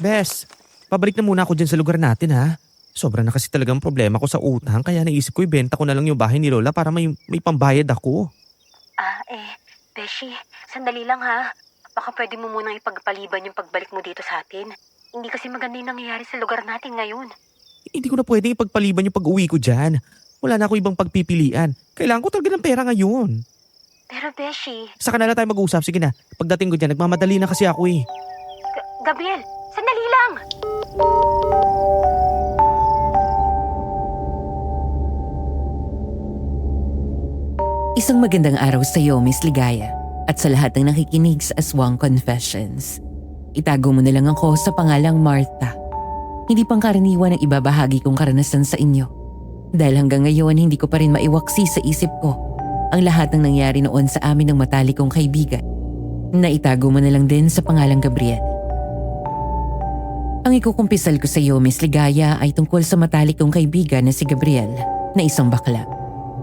Bes, pabalik na muna ako dyan sa lugar natin ha. Sobra na kasi talagang problema ko sa utang kaya naisip ko ibenta ko na lang yung bahay ni Lola para may pambayad ako. Beshi, sandali lang ha. Baka pwede mo munang ipagpaliban yung pagbalik mo dito sa atin. Hindi kasi maganda yung nangyayari sa lugar natin ngayon. Hindi ko na pwedeng ipagpaliban yung pag-uwi ko dyan. Wala na ako ibang pagpipilian. Kailangan ko talaga ng pera ngayon. Pero Beshi... Saka na lang tayo mag-uusap. Sige na. Pagdating ko dyan, nagmamadali na kasi ako eh. Gabriel, sandali lang! Isang magandang araw sa iyo, Miss Ligaya, at sa lahat ng nakikinig sa Aswang Confessions. Itago mo na lang ako sa pangalang Martha. Hindi pangkaraniwan ang ibabahagi kong karanasan sa inyo. Dahil hanggang ngayon hindi ko pa rin maiwaksi sa isip ko ang lahat ng nangyari noon sa amin ng matalik kong kaibigan. Naitago mo na lang din sa pangalang Gabriel. Ang ikukumpisal ko sa iyo, Miss Ligaya, ay tungkol sa matalik kong kaibigan na si Gabriel, na isang bakla.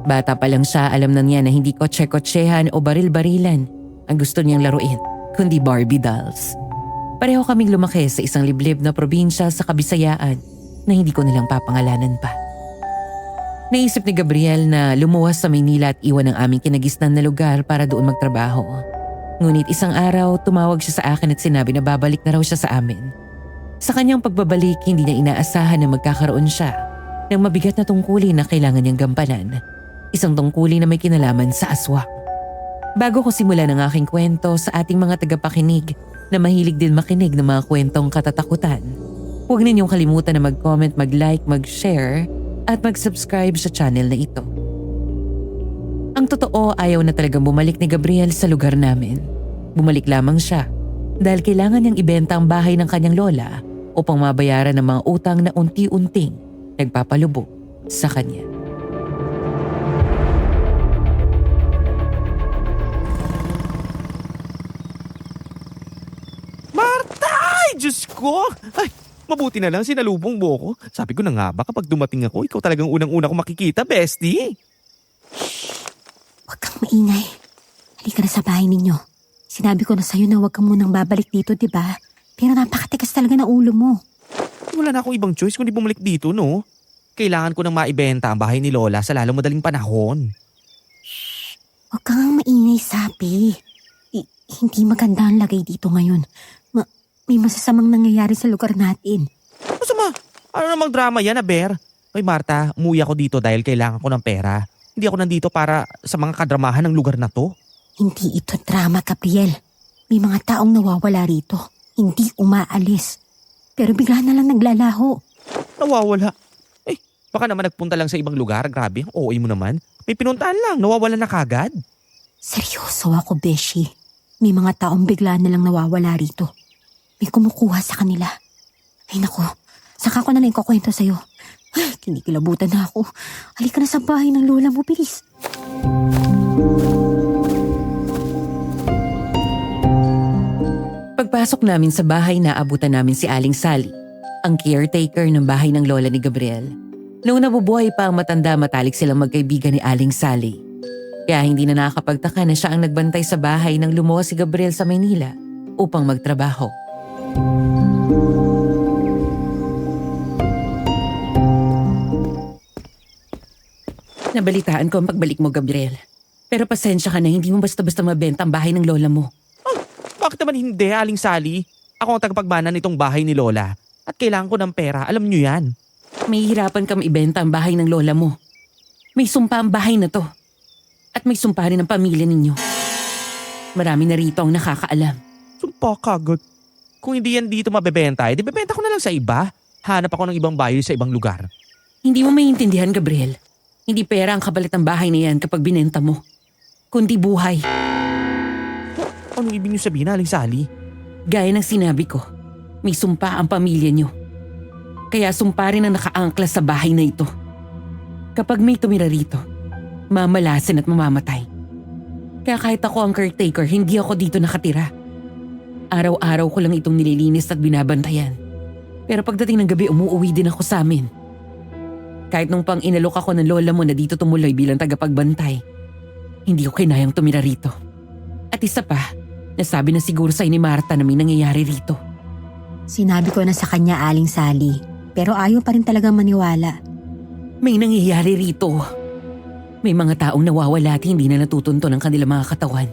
Bata pa lang siya, alam na niya na hindi kotse-kotsehan o baril-barilan ang gusto niyang laruin, kundi Barbie dolls. Pareho kaming lumaki sa isang liblib na probinsya sa Kabisayaan na hindi ko nalang papangalanan pa. Naisip ni Gabriel na lumuwas sa Maynila at iwan ang aming kinagisnan na lugar para doon magtrabaho. Ngunit isang araw, tumawag siya sa akin at sinabi na babalik na raw siya sa amin. Sa kanyang pagbabalik, hindi niya inaasahan na magkakaroon siya ng mabigat na tungkulin na kailangan niyang gampanan. Isang tungkulin na may kinalaman sa aswang. Bago ko simulan ang aking kwento sa ating mga tagapakinig na mahilig din makinig ng mga kwentong katatakutan, huwag ninyong kalimutan na mag-comment, mag-like, mag-share at mag-subscribe sa channel na ito. Ang totoo, ayaw na talagang bumalik ni Gabriel sa lugar namin. Bumalik lamang siya dahil kailangan niyang ibenta ang bahay ng kanyang lola upang mabayaran ng mga utang na unti-unting nagpapalubog sa kanya. Ay, Diyos ko! Ay, mabuti na lang sinalubong mo ko. Sabi ko na nga ba kapag dumating ako, ikaw talagang unang-una ko makikita, bestie. Huwag kang maingay. Halika na sa bahay ninyo. Sinabi ko na sa'yo na huwag kang munang babalik dito, di ba? Pero napakatikas talaga na ulo mo. Wala na akong ibang choice kundi bumalik dito, no? Kailangan ko nang maibenta ang bahay ni Lola sa lalong madaling panahon. Huwag kang maingay, sabi. Hindi maganda ang lagay dito ngayon. May masasamang nangyayari sa lugar natin. Masama? Ano namang drama yan, Aber? Ay Marta, umuwi ako dito dahil kailangan ko ng pera. Hindi ako nandito para sa mga kadramahan ng lugar na to. Hindi ito drama, Gabriel. May mga taong nawawala rito. Hindi umaalis. Pero bigla na lang naglalaho. Nawawala? Eh, baka naman nagpunta lang sa ibang lugar. Grabe, ang OA mo naman. May pinuntahan lang, nawawala na kagad. Seryoso ako, Beshi. May mga taong bigla na lang nawawala rito. May kumukuha sa kanila. Ay nako, saka ko na lang kukwento sa'yo. Ay, kinikilabutan na ako. Halika na sa bahay ng lola mo, bilis. Pagpasok namin sa bahay, naabutan namin si Aling Sally, ang caretaker ng bahay ng lola ni Gabriel. Noong nabubuhay pa ang matanda, matalik silang magkaibigan ni Aling Sally. Kaya hindi na nakakapagtaka na siya ang nagbantay sa bahay nang lumuwas si Gabriel sa Maynila upang magtrabaho. Nabalitaan ko ang pagbalik mo, Gabriel. Pero pasensya ka na, hindi mo basta-basta mabenta ang bahay ng lola mo. Bakit naman hindi, Aling Sally? Ako ang tagapagmana nitong bahay ni Lola. At kailangan ko ng pera, alam niyo yan. May hirapan kang ibenta ang bahay ng lola mo. May sumpa ang bahay na to. At may sumpa rin ang pamilya ninyo. Marami na rito ang nakakaalam. Sumpa kagad. Kung hindi yan dito mabebenta, di bebenta ko na lang sa iba. Hanap ako ng ibang bahay sa ibang lugar. Hindi mo maintindihan, Gabriel. Hindi pera ang kapalit ng bahay na yan kapag binenta mo. Kundi buhay. Anong ibig niyo sabihin, Aling Sally? Gaya ng sinabi ko, may sumpa ang pamilya niyo. Kaya sumpa rin ang nakaangkla sa bahay na ito. Kapag may tumira rito, mamalasin at mamamatay. Kaya kahit ako ang caretaker, hindi ako dito nakatira. Araw-araw ko lang itong nililinis at binabantayan. Pero pagdating ng gabi, umuuwi din ako sa amin. Kahit nung pang inalok ako ng lola mo na dito tumuloy bilang tagapagbantay, hindi ko kinayang tumira rito. At isa pa, nasabi na siguro sa ni Marta na may nangyayari rito. Sinabi ko na sa kanya, Aling Sally, pero ayaw pa rin talagang maniwala. May nangyayari rito. May mga taong nawawala at hindi na natutunto ng kanilang mga katawan.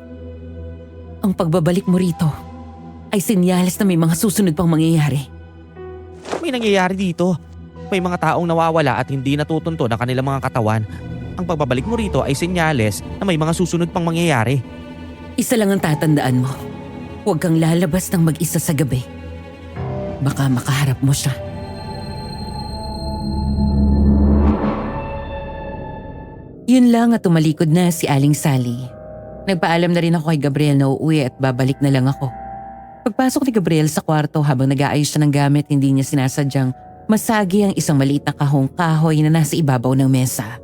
Ang pagbabalik mo rito ay senyales na may mga susunod pang mangyayari. May nangyayari dito. May mga taong nawawala at hindi natutunto ng kanilang mga katawan. Ang pagbabalik mo rito ay senyales na may mga susunod pang mangyayari. Isa lang ang tatandaan mo. Huwag kang lalabas ng mag-isa sa gabi. Baka makaharap mo siya. Yun lang at tumalikod na si Aling Sally. Nagpaalam na rin ako kay Gabriel na uuwi at babalik na lang ako. Pagpasok ni Gabriel sa kwarto habang nag-aayos siya ng gamit, hindi niya sinasadyang masagi ang isang maliit na kahong kahoy na nasa ibabaw ng mesa.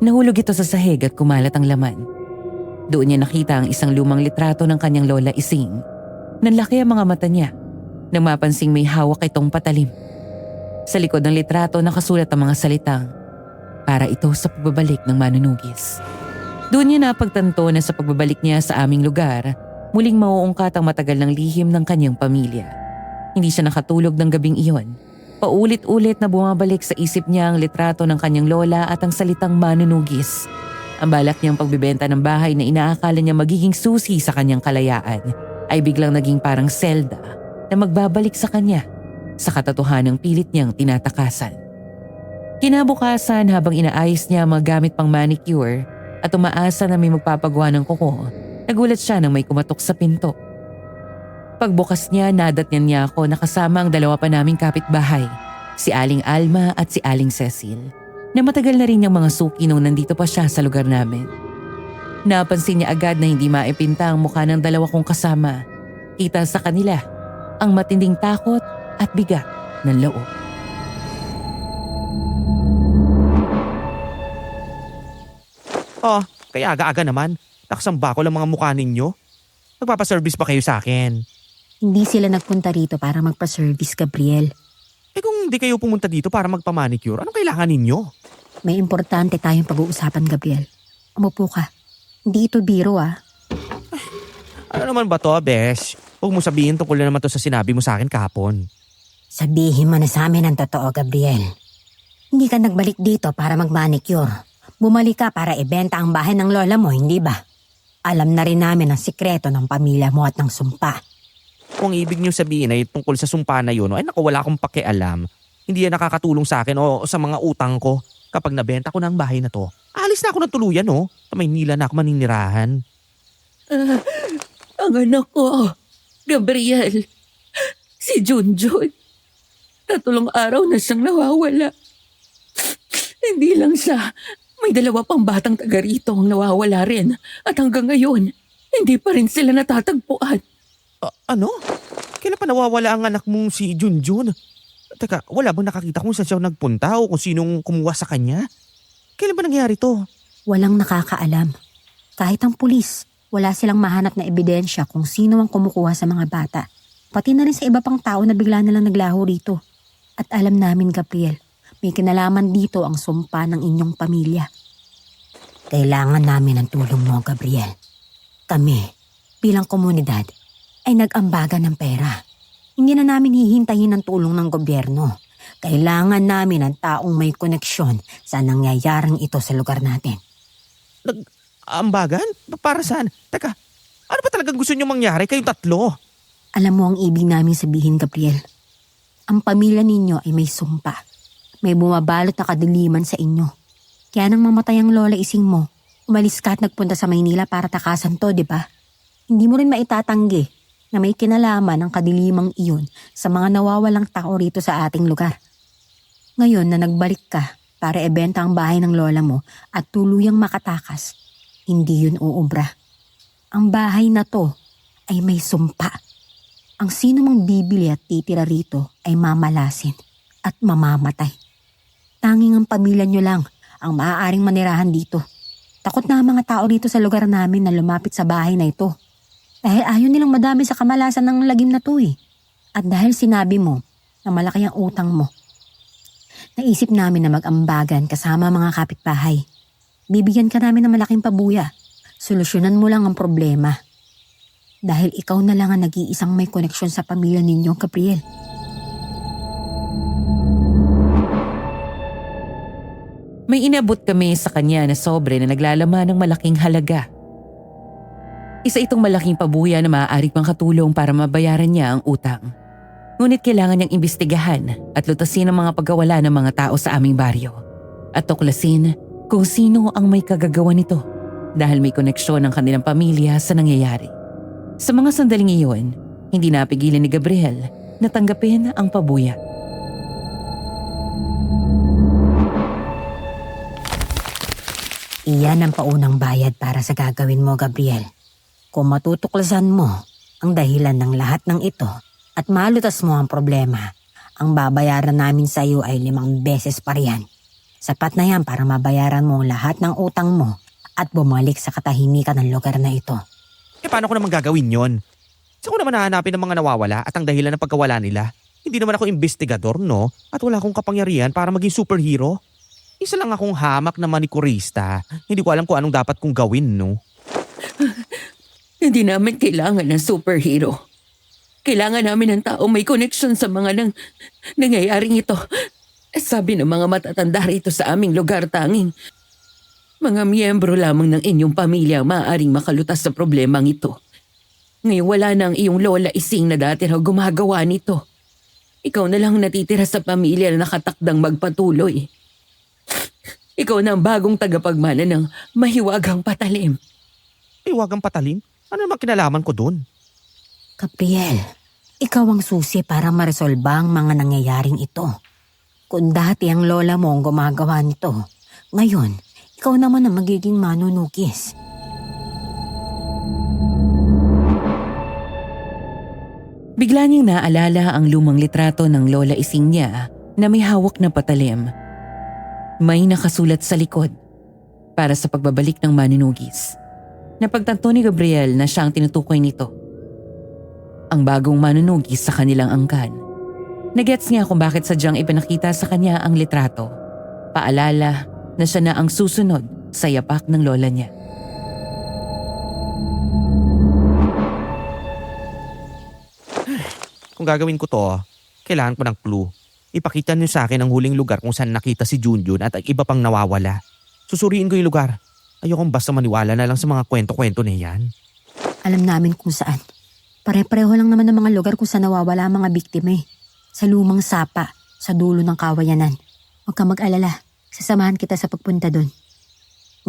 Nahulog ito sa sahig at kumalat ang laman. Doon niya nakita ang isang lumang litrato ng kanyang lola Ising. Nanlaki ang mga mata niya nang mapansing may hawak itong patalim. Sa likod ng litrato nakasulat ang mga salitang, "Para ito sa pagbabalik ng manunugis." Doon niya napagtanto na sa pagbabalik niya sa aming lugar, muling mauungkat ang matagal ng lihim ng kanyang pamilya. Hindi siya nakatulog ng gabing iyon. Paulit-ulit na bumabalik sa isip niya ang litrato ng kanyang lola at ang salitang manunugis. Ang balak niyang pagbibenta ng bahay na inaakala niya magiging susi sa kanyang kalayaan ay biglang naging parang selda na magbabalik sa kanya sa katotohanang pilit niyang tinatakasan. Kinabukasan habang inaayos niya ang mga gamit pang manicure at umaasa na may magpapagawa ng kuko, nagulat siya nang may kumatok sa pinto. Pagbukas niya, nadatnan niya ako na kasama ang dalawa pa naming kapitbahay, si Aling Alma at si Aling Cecil, na matagal na rin niyang mga suki nung nandito pa siya sa lugar namin. Napansin niya agad na hindi maipinta ang mukha ng dalawa kong kasama. Kita sa kanila ang matinding takot at bigat ng loob. Oh, kaya aga-aga naman. Nakasamba ko lang mga mukha ninyo. Nagpapaservice ba kayo sa akin? Hindi sila nagpunta rito para magpa-service, Gabriel. Eh kung hindi kayo pumunta dito para magpa-manicure, anong kailangan ninyo? May importante tayong pag-uusapan, Gabriel. Umupo ka. Hindi ito biro, ah. Ano naman ba to, Besh? Huwag mo sabihin tungkol na naman to sa sinabi mo sa akin kahapon. Sabihin mo na sa amin ang totoo, Gabriel. Hindi ka nagbalik dito para mag-manicure. Bumalik ka para ibenta ang bahay ng lola mo, hindi ba? Alam na rin namin ang sikreto ng pamilya mo at ng sumpa. Kung ibig niyo sabihin ay tungkol sa sumpa na yun, ay naku, wala akong pakialam. Hindi yan nakakatulong sa akin o sa mga utang ko. Kapag nabenta ko na ang bahay na to, alis na ako ng tuluyan, no? Sa Maynila na ako maninirahan. Ang anak ko, Gabriel, si Junjun. 3 araw na siyang nawawala. Hindi lang siya, may 2 pang batang taga rito ang nawawala rin. At hanggang ngayon, hindi pa rin sila natatagpuan. Ano? Kailan pa nawawala ang anak mong si Junjun? Teka, wala bang nakakita kung saan siya nagpunta o kung sinong kumuha sa kanya? Kailan ba nangyari to? Walang nakakaalam. Kahit ang pulis, wala silang mahanap na ebidensya kung sino ang kumukuha sa mga bata. Pati na rin sa iba pang tao na bigla nalang naglaho rito. At alam namin, Gabriel, may kinalaman dito ang sumpa ng inyong pamilya. Kailangan namin ng tulong mo, Gabriel. Kami, bilang komunidad, ay nag-ambagan ng pera. Hindi na namin hihintayin ng tulong ng gobyerno. Kailangan namin ng taong may koneksyon sa nangyayaring ito sa lugar natin. Ambagan? Para saan? Teka, ano ba talagang gusto niyo mangyari kayong 3? Alam mo ang ibig namin sabihin, Gabriel. Ang pamilya ninyo ay may sumpa. May bumabalot na kadiliman sa inyo. Kaya nang mamatay ang lola Ising mo, umalis ka at nagpunta sa Maynila para takasan to, di ba? Hindi mo rin maitatanggi na may kinalaman ang kadilimang iyon sa mga nawawalang tao rito sa ating lugar. Ngayon na nagbalik ka para ibenta ang bahay ng lola mo at tuluyang makatakas, hindi yun uubra. Ang bahay na to ay may sumpa. Ang sino mang bibili at titira rito ay mamalasin at mamamatay. Tanging ang pamilya nyo lang ang maaaring manirahan dito. Takot na ang mga tao rito sa lugar namin na lumapit sa bahay na ito. Dahil ayaw nilang madami sa kamalasan ng lagim na to eh. At dahil sinabi mo na malaki ang utang mo, naisip namin na mag-ambagan kasama mga kapitbahay. Bibigyan ka namin ng malaking pabuya. Solusyonan mo lang ang problema. Dahil ikaw na lang ang nag-iisang may koneksyon sa pamilya ninyo, Gabriel. May inabot kami sa kanya na sobre na naglalaman ng malaking halaga. Isa itong malaking pabuya na maaari pang katulong para mabayaran niya ang utang. Ngunit kailangan niyang imbestigahan at lutasin ang mga pagkawala ng mga tao sa aming baryo. At tuklasin kung sino ang may kagagawa nito dahil may koneksyon ng kanilang pamilya sa nangyayari. Sa mga sandaling iyon, hindi napigilan ni Gabriel na tanggapin ang pabuya. Iyan ang paunang bayad para sa gagawin mo, Gabriel. Kung matutuklasan mo ang dahilan ng lahat ng ito at malutas mo ang problema, ang babayaran namin sa iyo ay 5 beses pa riyan. Sapat na yan para mabayaran mo lahat ng utang mo at bumalik sa katahimikan ng lugar na ito. Paano ko naman gagawin yon? Saan ko naman hahanapin ng mga nawawala at ang dahilan ng pagkawala nila? Hindi naman ako investigador, no? At wala akong kapangyarihan para maging superhero. Isa lang akong hamak na manikurista. Hindi ko alam kung anong dapat kong gawin, no? Hindi namin kailangan ng superhero. Kailangan namin ng tao may koneksyon sa mga nangyayaring ito. Sabi ng mga matatanda rito sa aming lugar, tanging mga miyembro lamang ng inyong pamilya ang maaaring makalutas sa problemang ito. Ngayon wala na ang iyong lola Ising na dati raw gumagawa nito. Ikaw na lang natitira sa pamilya na nakatakdang magpatuloy. Ikaw na ang bagong tagapagmana ng mahiwagang patalim. Iwagang patalim? Ano naman kinalaman ko dun? Gabriel, ikaw ang susi para maresolba ang mga nangyayaring ito. Kung dati ang lola mo ang gumagawa nito, ngayon, ikaw naman ang magiging manunukis. Bigla niyang naalala ang lumang litrato ng lola Ising niya na may hawak na patalim. May nakasulat sa likod para sa pagbabalik ng manunugis. Napagtanto ni Gabriel na siya ang tinutukoy nito. Ang bagong manunugis sa kanilang angkan. Nagets niya kung bakit sadyang ipinakita sa kanya ang litrato. Paalala na siya na ang susunod sa yapak ng lola niya. Kung gagawin ko to, kailangan ko ng clue. Ipakita niyo sa akin ang huling lugar kung saan nakita si Junjun at ang iba pang nawawala. Susuriin ko yung lugar. Ayokong basta maniwala na lang sa mga kwento-kwento na yan. Alam namin kung saan. Pare-pareho lang naman ang mga lugar kung saan nawawala ang mga biktima eh. Sa lumang sapa, sa dulo ng kawayanan. Huwag ka mag-alala, sasamahan kita sa pagpunta doon.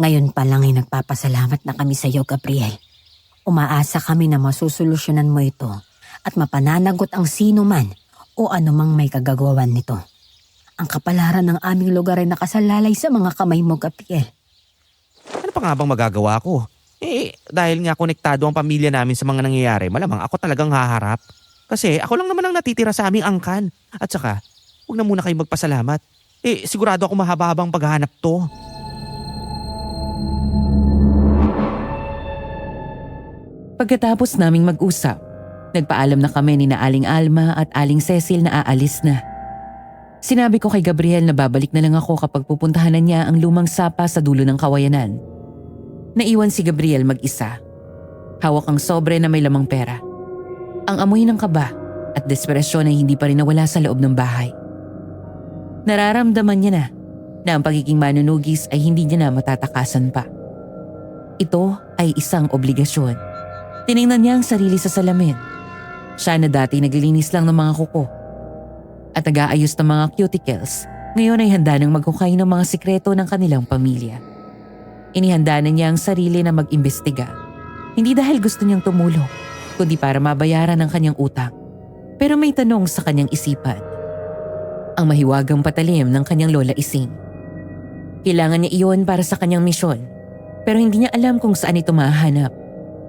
Ngayon pa lang ay nagpapasalamat na kami sa iyo, Gabriel. Umaasa kami na masusolusyonan mo ito at mapananagot ang sino man o anumang may kagagawan nito. Ang kapalaran ng aming lugar ay nakasalalay sa mga kamay mo, Gabriel. Ano pa nga bang magagawa ko? Dahil nga konektado ang pamilya namin sa mga nangyayari, malamang ako talagang haharap. Kasi ako lang naman ang natitira sa aming angkan. At saka, huwag na muna kayo magpasalamat. Sigurado ako mahaba-habang paghahanap to. Pagkatapos naming mag-usap, nagpaalam na kami ni na Aling Alma at Aling Cecil na aalis na. Sinabi ko kay Gabriel na babalik na lang ako kapag pupuntahan na niya ang lumang sapa sa dulo ng kawayanan. Naiwan si Gabriel mag-isa. Hawak ang sobre na may lamang pera. Ang amoy ng kaba at desperasyon ay hindi pa rin nawala sa loob ng bahay. Nararamdaman niya na ang pagiging manunugis ay hindi niya na matatakasan pa. Ito ay isang obligasyon. Tiningnan niya ang sarili sa salamin. Siya na dati naglilinis lang ng mga kuko at nag-aayos ng mga cuticles, ngayon ay handa nang maghukay ng mga sikreto ng kanilang pamilya. Inihanda na niya ang sarili na mag-imbestiga. Hindi dahil gusto niyang tumulong, kundi para mabayaran ang kanyang utang. Pero may tanong sa kanyang isipan. Ang mahiwagang patalim ng kanyang lola Ising. Kailangan niya iyon para sa kanyang misyon, pero hindi niya alam kung saan ito mahahanap.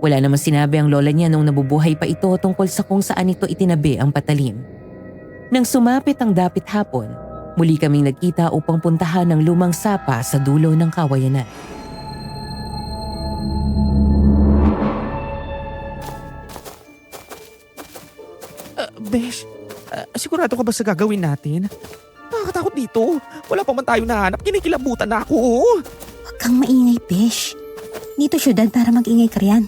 Wala namang sinabi ang lola niya nung nabubuhay pa ito tungkol sa kung saan ito itinabi ang patalim. Nang sumapit ang dapit hapon, muli kaming nagkita upang puntahan ang lumang sapa sa dulo ng kawayanan. Besh, sigurado ka ba sa gagawin natin? Nakakatakot dito. Wala pa man tayo nahanap, kinikilabutan na ako. Huwag kang maingay, Besh. Dito syudad para mag-ingay ka riyan.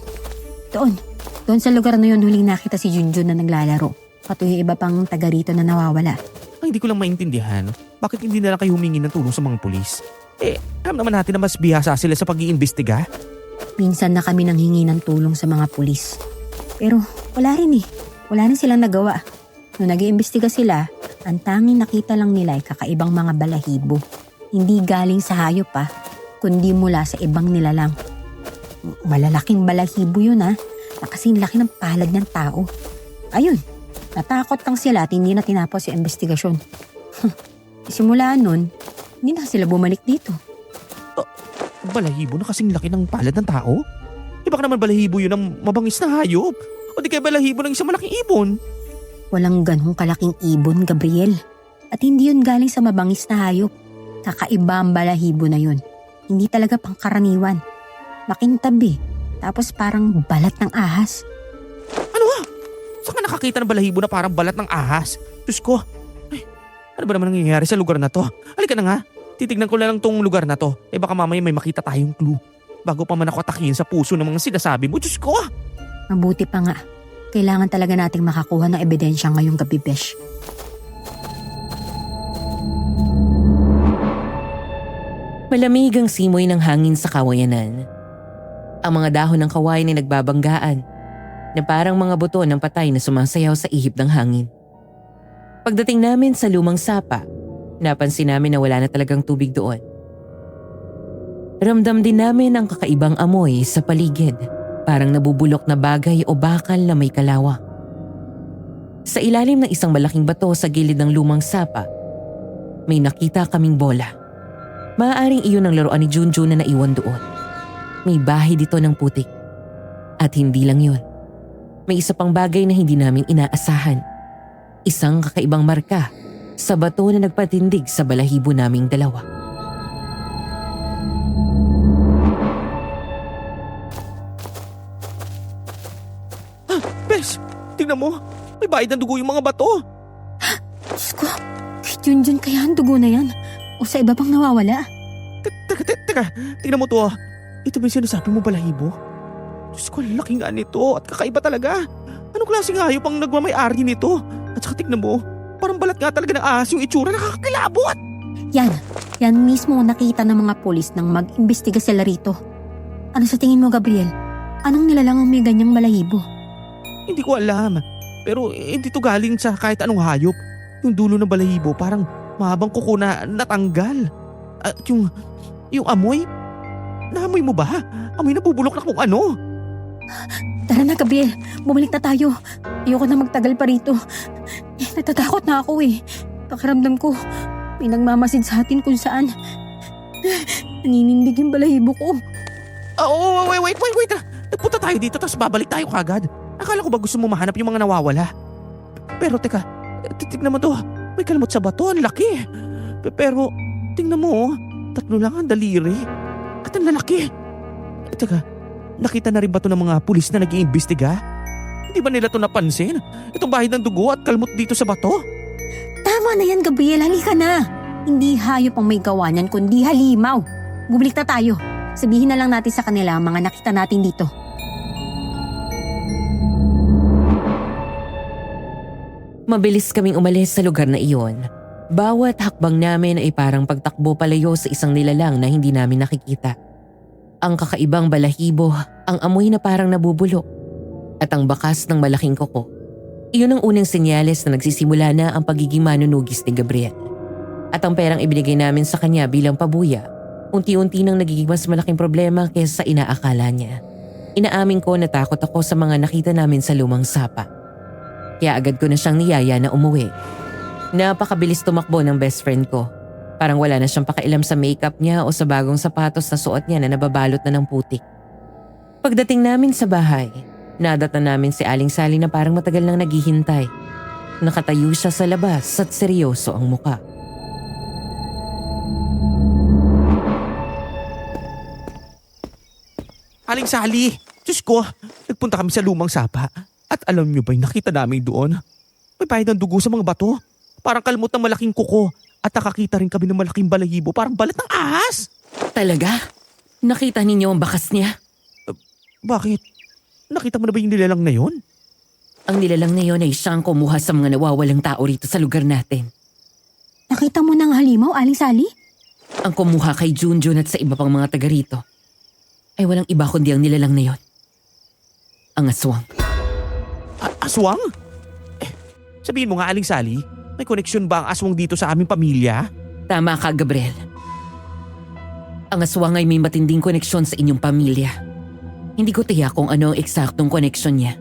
Doon sa lugar na yun huling nakita si Junjun na naglalaro. Pati yung iba pang taga rito na nawawala. Ang hindi ko lang maintindihan, bakit hindi na lang kayo humingi ng tulong sa mga pulis? Alam naman natin na mas bihasa sila sa pag-iimbestiga. Minsan na kami nanghingi ng tulong sa mga pulis. Pero wala rin eh. Wala rin silang nagawa. Nung nag-iimbestiga sila, ang tanging nakita lang nila ay kakaibang mga balahibo. Hindi galing sa hayop kundi mula sa ibang nilalang. Malalaking balahibo yun na kasing laki ng palad ng tao. Ayun, natakot lang sila at hindi na tinapos yung investigasyon. Simula nun, hindi na sila bumalik dito. Balahibo na kasing laki ng palad ng tao? Baka naman balahibo yun ng mabangis na hayop. O di kaya balahibo ng isang malaking ibon. Walang ganong kalaking ibon, Gabriel. At hindi yun galing sa mabangis na hayop. Kakaiba ang balahibo na yun. Hindi talaga pangkaraniwan. Makintabi. Tapos parang balat ng ahas. Ano Saan ka nakakita ng balahibo na parang balat ng ahas? Diyos ko. Ay, ano ba naman nangyayari sa lugar na to? Halika na nga. Titignan ko na lang tong lugar na to. Baka mamaya may makita tayong clue. Bago pa man ako atakihin sa puso ng mga sinasabi mo. Diyos ko! Mabuti pa nga. Kailangan talaga nating makakuha ng ebidensya ngayong gabi, Besh. Malamig ang simoy ng hangin sa kawayanan. Ang mga dahon ng kawayan ay nagbabanggaan na parang mga buto ng patay na sumasayaw sa ihip ng hangin. Pagdating namin sa lumang sapa, napansin namin na wala na talagang tubig doon. Ramdam din namin ang kakaibang amoy sa paligid, parang nabubulok na bagay o bakal na may kalawang. Sa ilalim ng isang malaking bato sa gilid ng lumang sapa, may nakita kaming bola. Maaaring iyon ang laruan ni Junjun na naiwan doon. May bahay dito ng putik. At hindi lang yun. May isa pang bagay na hindi namin inaasahan. Isang kakaibang marka sa bato na nagpatindig sa balahibo naming dalawa. Besh, tingnan mo. May bayad ng dugo yung mga bato. Diyos ko, kay Junjun kaya ang dugo na yan? O sa iba pang nawawala? Teka, tingnan mo to. Ito ba yung sinasabi mo balahibo? Diyos ko, laki nga nito at kakaiba talaga. Anong klaseng hayop ang nagmamay-ari nito? At saka tingnan mo, parang balat nga talaga ng ahas yung itsura, nakakakilabot. Yan mismo ang nakita ng mga polis nang mag-imbestiga sila rito. Ano sa tingin mo, Gabriel? Anong nilalang ang may ganyang balahibo? Hindi ko alam. Pero hindi to galing sa kahit anong hayop. Yung dulo ng balahibo parang mahabang kuko na natanggal. At yung amoy, naamoy mo ba? Amoy na bubulok na kung ano. Tara na, Gabriel. Bumalik na tayo. Ayoko na magtagal pa rito. Natatakot na ako eh. Pakiramdam ko, may nagmamasid sa atin kung saan. Naninindig yung balahibo ko. Wait. Nagpunta tayo dito tapos babalik tayo kagad. Akala ko ba gusto mo mahanap yung mga nawawala? Pero teka, tignan mo to. May kalmot sa bato, ang laki. Pero tingnan mo, 3 lang ang daliri. At ang lalaki. Teka, nakita na rin ba to ng mga pulis na nag-iimbestiga? Hindi ba nila to napansin? Itong bahay ng dugo at kalmot dito sa bato? Tama na yan, Gabriel. Halika na. Hindi hayop ang may gawa niyan, kundi halimaw. Bumalik na tayo. Sabihin na lang natin sa kanila ang mga nakita natin dito. Mabilis kaming umalis sa lugar na iyon. Bawat hakbang namin ay parang pagtakbo palayo sa isang nilalang na hindi namin nakikita. Ang kakaibang balahibo, ang amoy na parang nabubulok, at ang bakas ng malaking kuko. Iyon ang unang senyales na nagsisimula na ang pagiging manunugis ni Gabriel. At ang perang ibinigay namin sa kanya bilang pabuya, unti-unti nang nagiging mas malaking problema kaysa sa inaakala niya. Inaamin ko na takot ako sa mga nakita namin sa lumang sapa. Kaya agad ko na siyang niyaya na umuwi. Napakabilis tumakbo ng best friend ko. Parang wala na siyang pakialam sa makeup niya o sa bagong sapatos na suot niya na nababalot na ng putik. Pagdating namin sa bahay, nadatan namin si Aling Sally na parang matagal nang naghihintay. Nakatayo siya sa labas at seryoso ang muka. Aling Sally, Diyos ko, nagpunta kami sa lumang sapa. At alam niyo ba yung nakita namin doon? May bayad ng dugo sa mga bato. Parang kalmot ng malaking kuko. At nakakita rin kami ng malaking balahibo, parang balat ng ahas. Talaga? Nakita ninyo ang bakas niya? Bakit? Nakita mo na ba yung nilalang na yun? Ang nilalang na yun ay siyang kumuha sa mga nawawalang tao rito sa lugar natin. Nakita mo ng halimaw, Aling Sally? Ang kumuha kay Junjun at sa iba pang mga taga rito ay walang iba kundi ang nilalang na yon. Ang aswang. Aswang? Sabihin mo nga, Aling Sally, may koneksyon ba ang aswang dito sa aming pamilya? Tama ka, Gabriel. Ang aswang ay may matinding koneksyon sa inyong pamilya. Hindi ko tiyak kung ano ang eksaktong koneksyon niya.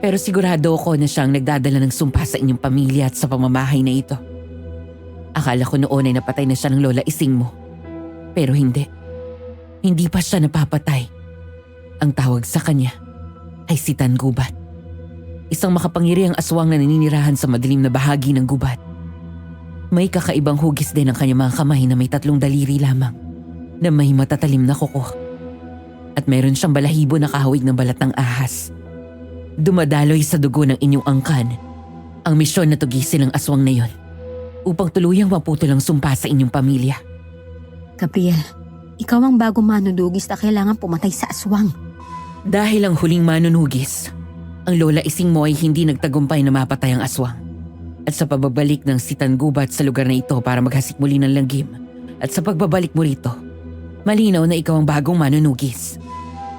Pero sigurado ako na siyang nagdadala ng sumpa sa inyong pamilya at sa pamamahay na ito. Akala ko noon ay napatay na siya ng lola ising mo. Pero hindi. Hindi pa siya napapatay. Ang tawag sa kanya ay si Tan Gubat. Isang makapangyarihang aswang na naninirahan sa madilim na bahagi ng gubat. May kakaibang hugis din ang kanyang mga kamay na may 3 daliri lamang na may matatalim na kuko. At meron siyang balahibo na kahawig ng balat ng ahas. Dumadaloy sa dugo ng inyong angkan ang misyon na tugisin ng aswang na yon upang tuluyang maputol ang sumpa sa inyong pamilya. Gabriel, ikaw ang bagong manunugis na kailangan pumatay sa aswang. Dahil ang huling manunugis, ang lola ising mo ay hindi nagtagumpay na mapatay ang aswang. At sa pagbabalik ng si Tan Gubat sa lugar na ito para maghasik muli ng langgim, at sa pagbabalik mo rito, malinaw na ikaw ang bagong manunugis.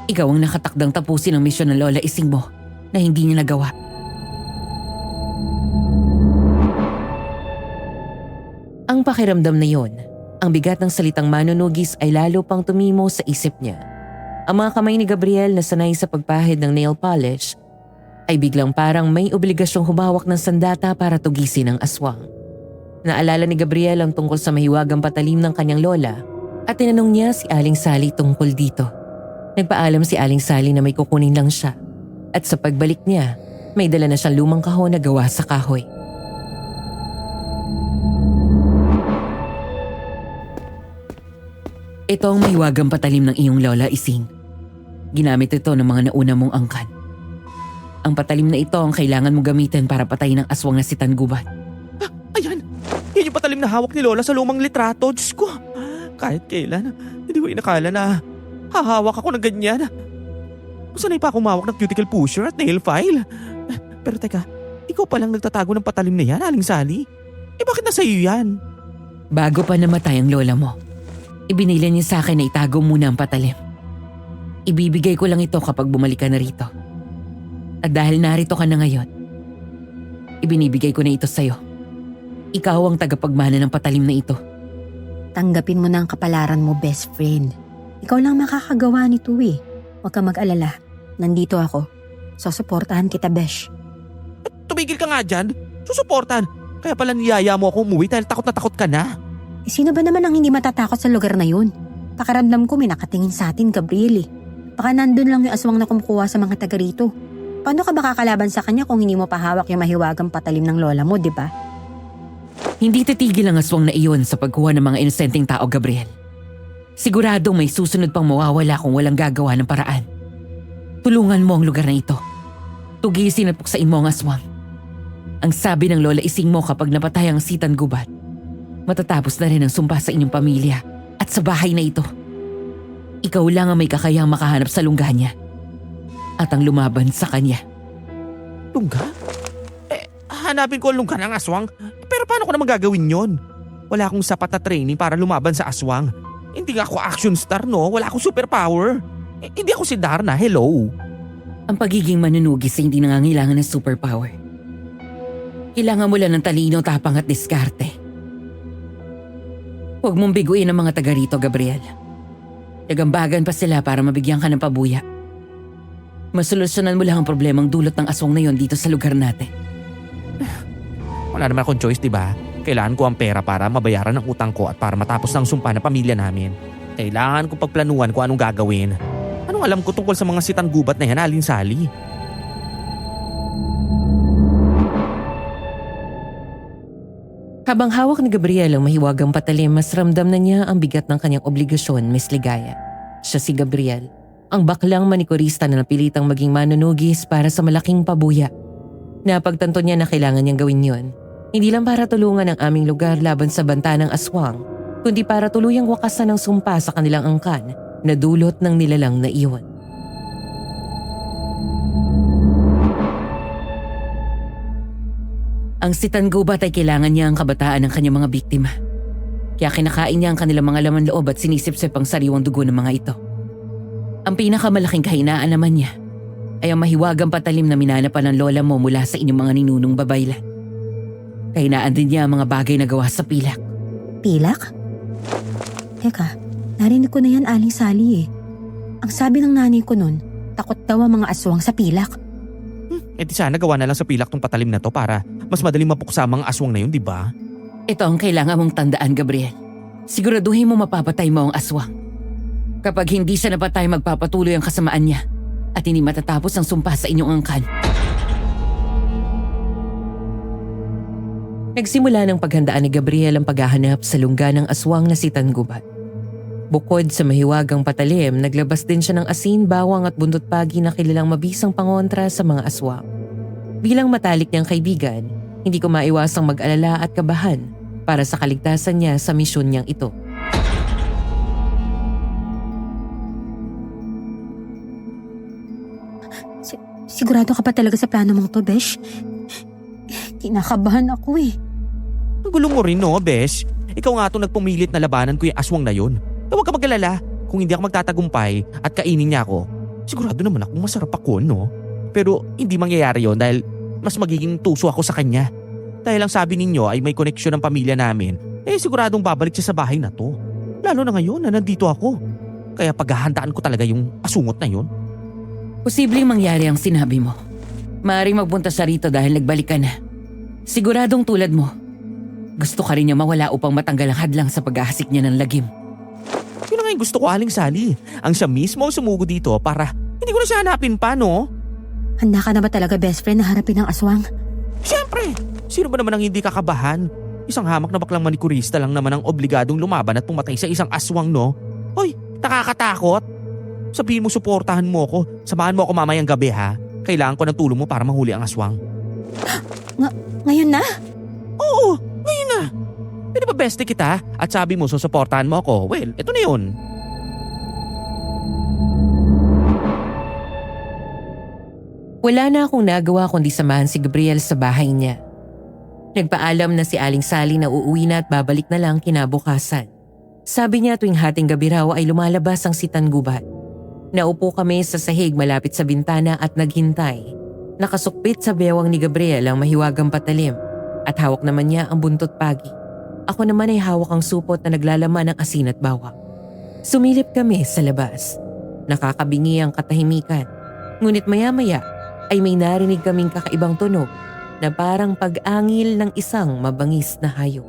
Ikaw ang nakatakdang tapusin ang misyon ng lola ising mo na hindi niya nagawa. Ang pakiramdam na yon, ang bigat ng salitang manunugis ay lalo pang tumimo sa isip niya. Ang mga kamay ni Gabriel na sanay sa pagpahid ng nail polish ay biglang parang may obligasyong humawak ng sandata para tugisin ang aswang. Naalala ni Gabriel ang tungkol sa mahiwagang patalim ng kanyang lola at tinanong niya si Aling Sally tungkol dito. Nagpaalam si Aling Sally na may kukunin lang siya at sa pagbalik niya, may dala na siyang lumang kahon na gawa sa kahoy. Ito ang mahiwagang patalim ng iyong lola ising. Ginamit ito ng mga nauna mong angkan. Ang patalim na ito ang kailangan mo gamitin para patayin ang aswang na si Tan Gubat. Ayan! Yan yung patalim na hawak ni Lola sa lumang litrato. Diyos ko! Kahit kailan, hindi ko inakala na hahawak ako ng ganyan. Sanay pa ako humawak ng cuticle pusher at nail file. Pero teka, ikaw palang nagtatago ng patalim na yan, Aling Sally? Bakit nasa iyo yan? Bago pa namatay ang lola mo, ibinila niya sa akin na itago muna ang patalim. Ibibigay ko lang ito kapag bumalik ka na rito. At dahil narito ka na ngayon, ibinibigay ko na ito sa'yo. Ikaw ang tagapagmana ng patalim na ito. Tanggapin mo na ang kapalaran mo, best friend. Ikaw lang makakagawa nito eh. Huwag kang mag-alala. Nandito ako. Susuportahan kita, Besh. Tumigil ka nga dyan. Susuportan. Kaya pala niyaya mo ako umuwi dahil takot na takot ka na. Sino ba naman ang hindi matatakot sa lugar na yun? Pakiramdam ko may nakatingin sa atin, Gabriel eh. Baka nandun lang yung aswang na kumukuha sa mga taga rito. Paano ka makakalaban sa kanya kung hindi mo pahawak yung mahiwagang patalim ng lola mo, di ba? Hindi titigil ang aswang na iyon sa pagkuha ng mga inosenteng tao, Gabriel. Siguradong may susunod pang mawawala kung walang gagawa ng paraan. Tulungan mo ang lugar na ito. Tugisin at puksain mo ang aswang. Ang sabi ng lola ising mo kapag napatay ang si Tan Gubat, matatapos na rin ang sumpa sa inyong pamilya at sa bahay na ito. Ikaw lang ang may kakayang makahanap sa lungga niya at ang lumaban sa kanya. Lungga? Hanapin ko ang lungga ng aswang. Pero paano ko naman gagawin yon? Wala akong sapat na training para lumaban sa aswang. Hindi nga ako action star, no? Wala akong superpower. Hindi ako si Darna, hello? Ang pagiging manunugis ay hindi nangangailangan ng superpower. Kailangan mo lang ng talino, tapang at diskarte. Huwag mong biguin ang mga taga rito, Gabriel. Nagambagan pa sila para mabigyan ka ng pabuya. Masolusyonan mo lang ang problemang dulot ng aswang na yon dito sa lugar natin. Wala naman akong choice, diba? Kailangan ko ang pera para mabayaran ang utang ko at para matapos ng sumpa ng pamilya namin. Kailangan ko pagplanuhan kung anong gagawin. Anong alam ko tungkol sa mga si Tan Gubat na yan, Aling Sally? Habang hawak ni Gabriel ang mahiwagang patalim, mas ramdam na niya ang bigat ng kanyang obligasyon, Miss Ligaya. Siya si Gabriel, ang baklang manikurista na napilitang maging manunugis para sa malaking pabuya. Napagtanto niya na kailangan niyang gawin yon. Hindi lang para tulungan ang aming lugar laban sa banta ng aswang, kundi para tuluyang wakasan ang sumpa sa kanilang angkan na dulot ng nilalang na iyon. Ang si Tan Gubat ay kailangan niya ang kabataan ng kanyang mga biktima. Kaya kinakain niya ang kanilang mga laman loob at sinisip-sip ang sariwang dugo ng mga ito. Ang pinakamalaking kahinaan naman niya ay ang mahiwagang patalim na minanapan ng lola mo mula sa inyong mga ninunong babaylan. Kahinaan din niya ang mga bagay na gawa sa pilak. Pilak? Teka, narinig ko na yan, Aling Sally eh. Ang sabi ng nanay ko nun, takot daw ang mga aswang sa pilak. Di sana gawa na lang sa pilak tong patalim na to para mas madaling mapuksa ang mga aswang na yun, di ba? Ito ang kailangan mong tandaan, Gabriel. Siguraduhin mo mapapatay mo ang aswang. Kapag hindi siya napatay, magpapatuloy ang kasamaan niya at hindi matatapos ang sumpa sa inyong angkan. Nagsimula ng paghandaan ni Gabriel ang paghahanap sa lungga ng aswang na si Tangubat. Bukod sa mahiwagang patalim, naglabas din siya ng asin, bawang at buntot pagi na kilalang mabisang pangontra sa mga aswang. Bilang matalik niyang kaibigan, hindi ko maiwasang mag-alala at kabahan para sa kaligtasan niya sa misyon niyang ito. Sigurado ka pa talaga sa plano mong to, Besh? Kinakabahan ako eh. Ang gulo mo rin, no, Besh? Ikaw nga itong nagpumilit na labanan ko yung aswang na yun. Huwag ka mag-alala. Kung hindi ako magtatagumpay at kainin niya ako, sigurado naman akong masarap ako, no? Pero hindi mangyayari yon dahil mas magiging tuso ako sa kanya. Dahil ang sabi ninyo ay may koneksyon ng pamilya namin, siguradong babalik siya sa bahay na to. Lalo na ngayon na nandito ako. Kaya paghahandaan ko talaga yung asungot na yun. Posibleng mangyari ang sinabi mo. Maaaring magpunta siya rito dahil nagbalik ka na. Siguradong tulad mo. Gusto ka rin niya mawala upang matanggal ang hadlang sa paghahasik niya ng lagim. Yun nga yung gusto ko, Aling Sally. Ang siya mismo ang sumugo dito para hindi ko na siya hanapin pa, no? Handa ka na ba talaga, best friend, na harapin ang aswang? Siyempre! Sino ba naman ang hindi kakabahan? Isang hamak na baklang manikurista lang naman ang obligadong lumaban at pumatay sa isang aswang, no? Hoy, nakakatakot! Sabihin mo, suportahan mo ako. Samahan mo ako mamayang gabi, ha? Kailangan ko ng tulong mo para mahuli ang aswang. Ngayon na? Oo, ngayon na! Hindi ba beste kita? At sabi mo, susuportahan mo ako. Well, eto na yun. Wala na akong nagawa kundi samahan si Gabriel sa bahay niya. Nagpaalam na si Aling Sally na uuwi na at babalik na lang kinabukasan. Sabi niya tuwing hating gabi raw ay lumalabas ang si Tangubat. Naupo kami sa sahig malapit sa bintana at naghintay. Nakasukpit sa bewang ni Gabriel ang mahiwagang patalim at hawak naman niya ang buntot pagi. Ako naman ay hawak ang supot na naglalaman ng asin at bawang. Sumilip kami sa labas. Nakakabingi ang katahimikan. Ngunit maya-maya ay may narinig kaming kakaibang tunog na parang pag-angil ng isang mabangis na hayop.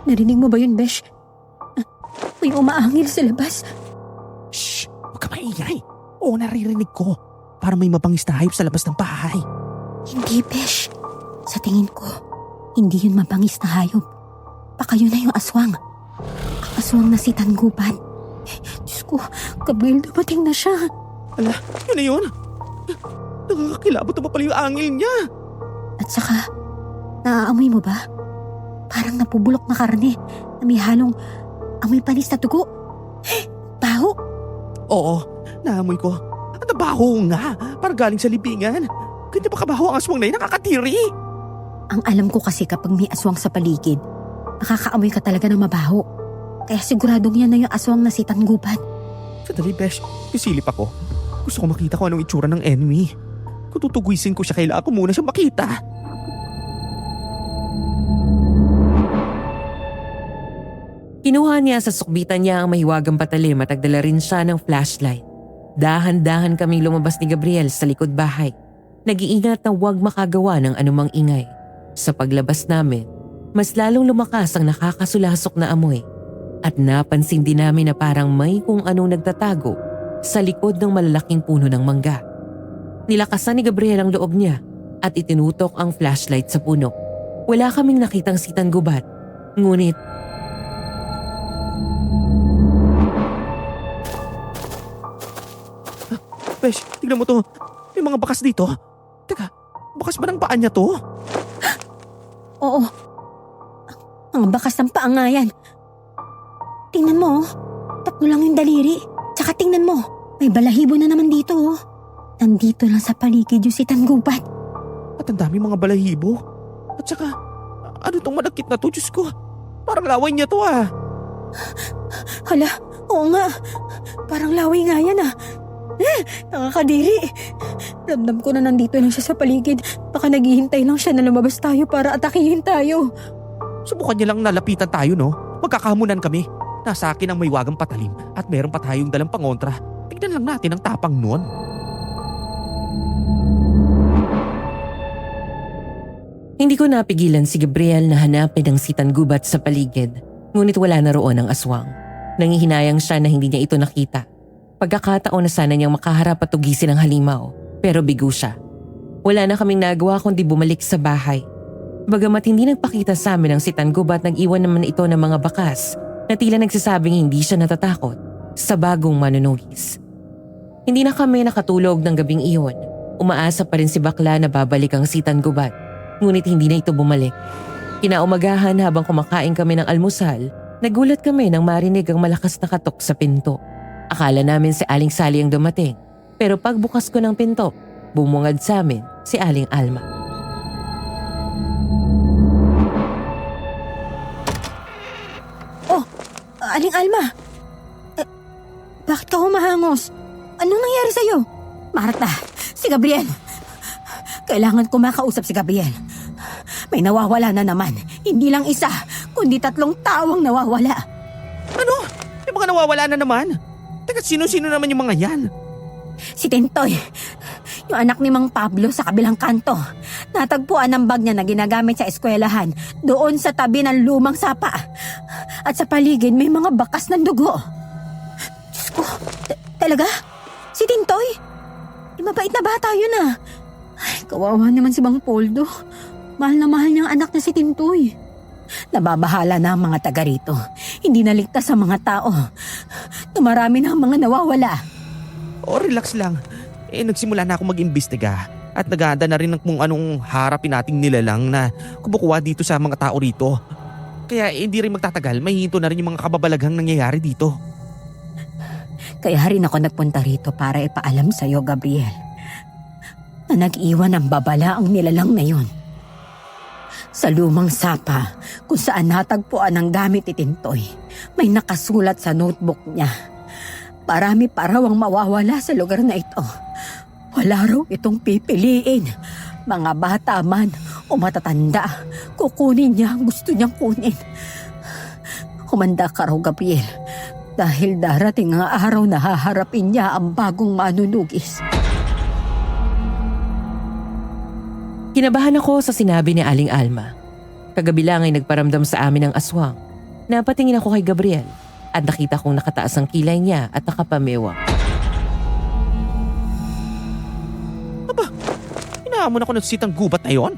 Narinig mo ba yun, Besh? May umaangil sa labas. Shh! Huwag ka maingay. Oo, naririnig ko. Para may mabangis na hayop sa labas ng bahay. Hindi, Besh. Sa tingin ko, hindi yun mabangis na hayop. Baka yun na yung aswang. Ang aswang na si Tanguban. Diyos ko, Gabriel, dumating na siya. Ala, yun na yun. Nakakakilabot na pa pala yung angil niya. At saka, naaamoy mo ba? Parang napubulok na karne na may halong amoy panis na dugo. Baho. Oo, naamoy ko. At nabaho nga. Parang galing sa libingan. Ganyan pa kabaho ang aswang na yun, nakakatiri. Ang alam ko kasi kapag may aswang sa paligid, nakakaamoy ka talaga ng mabaho. Kaya siguradong yan na yung aswang na si Tanguban. Sandali, Besh. Isilip ako. Gusto ko makita kung anong itsura ng enemy. Kung tutugwisin ko siya, kailangan ko muna siya makita. Kinuha niya sa sukbitan niya ang mahiwagang patalim at nagdala rin siya ng flashlight. Dahan-dahan kaming lumabas ni Gabriel sa likod bahay. Nag-iingat na huwag makagawa ng anumang ingay. Sa paglabas namin, mas lalong lumakas ang nakakasulasok na amoy. At napansin din namin na parang may kung anong nagtatago sa likod ng malalaking puno ng mangga. Nilakasan ni Gabriel ang loob niya at itinutok ang flashlight sa puno. Wala kaming nakitang si Tangubat. Ngunit Besh, tignan mo to. May mga bakas dito. Teka, bakas ba ng paa niya to? Oo. Ang bakas ng paa nga yan. Tingnan mo, 3 lang yung daliri. Tsaka tingnan mo, may balahibo na naman dito. Nandito lang sa paligid yung si Tanggubat. At ang dami mga balahibo. At saka, ano tong malakit na to, Diyos ko? Parang laway niya to ah. Hala, oo nga. Parang laway nga yan ah. Nakakadiri. Ramdam ko na nandito lang siya sa paligid. Baka naghihintay lang siya na lumabas tayo para atakihin tayo. Subukan niya lang nalapitan tayo, no? Magkakahamunan kami. Nasa akin ang may wagang patalim at meron pa tayong dalang pangontra. Tignan lang natin ang tapang nun. Hindi ko napigilan si Gabriel na hanapin ang si Tanggubat sa paligid. Ngunit wala na roon ang aswang. Nangihinayang siya na hindi niya ito nakita. Pagkakataon na sana niyang makaharap at tugisin ang halimaw. Pero bigo siya. Wala na kaming nagawa kundi bumalik sa bahay. Bagamat hindi nagpakita sa amin ang si Tanggubat, nag-iwan naman ito ng mga bakas na tila nagsasabing hindi siya natatakot sa bagong manunugis. Hindi na kami nakatulog ng gabing iyon. Umaasa pa rin si Bakla na babalik ang si Tanggubat. Ngunit hindi na ito bumalik. Kinaumagahan habang kumakain kami ng almusal, nagulat kami nang marinig ang malakas na katok sa pinto. Akala namin si Aling Sally ang dumating. Pero pagbukas ko ng pinto, bumungad sa amin si Aling Alma. Oh, Aling Alma. Bakit ka humahangos? Anong nangyari sa'yo? Marta, si Gabriel. Kailangan ko makausap si Gabriel. May nawawala na naman. Hindi lang isa, kundi 3 tao ang nawawala. Ano? Yung mga nawawala na naman? Teka, sino-sino naman yung mga yan? Si Tintoy, yung anak ni Mang Pablo sa kabilang kanto. Natagpuan ang bag niya na ginagamit sa eskwelahan doon sa tabi ng lumang sapa. At sa paligid may mga bakas ng dugo. Diyos ko, talaga? Si Tintoy? Mabait na bata yun ah. Ay, kawawa naman si Mang Poldo. Mahal na mahal niyang anak na si Tintoy. Nababahala na ang mga taga rito. Hindi naligtas sa mga tao. Marami na ang mga nawawala. O relax lang. Nagsimula na ako mag-imbestiga. At nagahanda na rin ng kung anong harapin nating nilalang na kumukuha dito sa mga tao rito. Kaya hindi rin magtatagal, mahihinto na rin yung mga kababalaghang nangyayari dito. Kaya rin ako nagpunta rito para ipaalam sa'yo, Gabriel, na nag-iwan ng babala ang nilalang na yun. Sa lumang sapa kung saan natagpuan ang gamit ni Tintoy, may nakasulat sa notebook niya. Marami pa raw ang mawawala sa lugar na ito. Wala raw itong pipiliin. Mga bata man o matatanda, kukunin niya ang gusto niyang kunin. Humanda ka raw, Gabriel, dahil darating ang araw na haharapin niya ang bagong manunugis. Kinabahan ako sa sinabi ni Aling Alma. Kagabi lang ay nagparamdam sa amin ang aswang. Napatingin ako kay Gabriel at nakita kong nakataas ang kilay niya at nakapamewang. Aba, hinahamon ako ng si Tanggubat na yon?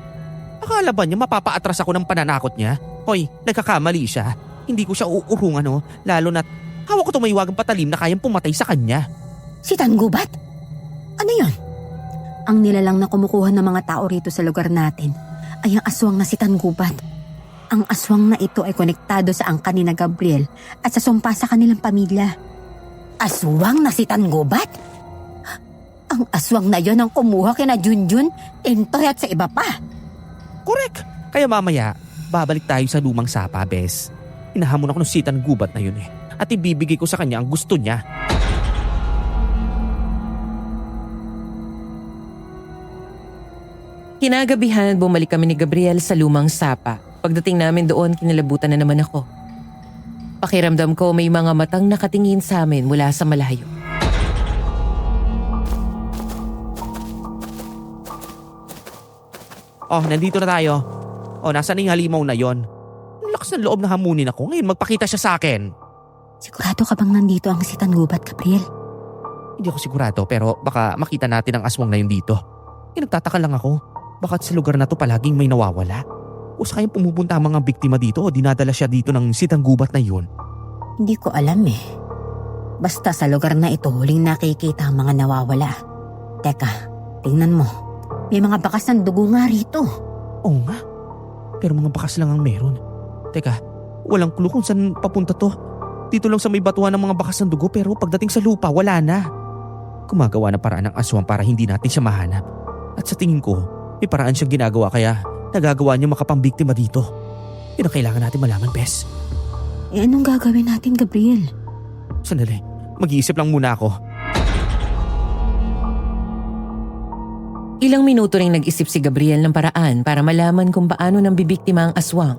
Akala ba niya mapapaatras ako ng pananakot niya? Hoy, nagkakamali siya. Hindi ko siya uurungan lalo na't hawak ko itong may wagang patalim na kayang pumatay sa kanya. Si Tanggubat? Ano yon? Ang nilalang na kumukuha ng mga tao rito sa lugar natin ay ang aswang na si Tanggubat. Ang aswang na ito ay konektado sa angkan ni Gabriel at sa sumpa sa kanilang pamilya. Aswang na si Tanggubat? Ang aswang na yon ang kumuha kina Junjun, Tintoy at sa iba pa. Correct. Kaya mamaya, babalik tayo sa lumang sapa, Bes. Hinahamon ako ng si Tanggubat na yun at ibibigay ko sa kanya ang gusto niya. Kinagabihan, bumalik kami ni Gabriel sa lumang sapa. Pagdating namin doon, kinalabutan na naman ako. Pakiramdam ko may mga matang nakatingin sa amin mula sa malayo. Oh, nandito na tayo. Oh, nasa na yung halimaw na yon? Ang lakas ng loob na hamunin ako. Ngayon, magpakita siya sa akin. Sigurado ka bang nandito ang si Tanggubat, Gabriel? Hindi ako sigurado pero baka makita natin ang aswang na yun dito. Nagtataka lang ako. Bakit sa lugar na to palaging may nawawala? O sa kayang pumupunta ang mga biktima dito o dinadala siya dito ng si Tanggubat na yun? Hindi ko alam eh. Basta sa lugar na ito huling nakikita ang mga nawawala. Teka, tingnan mo. May mga bakas ng dugo nga rito. Oo nga. Pero mga bakas lang ang meron. Teka, walang clue kung saan papunta to. Dito lang sa may batuhan ng mga bakas ng dugo pero pagdating sa lupa wala na. Gumagawa ng paraan ng aswang para hindi natin siya mahanap. At sa tingin ko, may paraan siyang ginagawa kaya nagagawa niya makapambiktima dito. Yun ang kailangan natin malaman, Bes. Anong gagawin natin, Gabriel? Sandali, mag-iisip lang muna ako. Ilang minuto ring nag-isip si Gabriel ng paraan para malaman kung paano nang bibiktima ang aswang.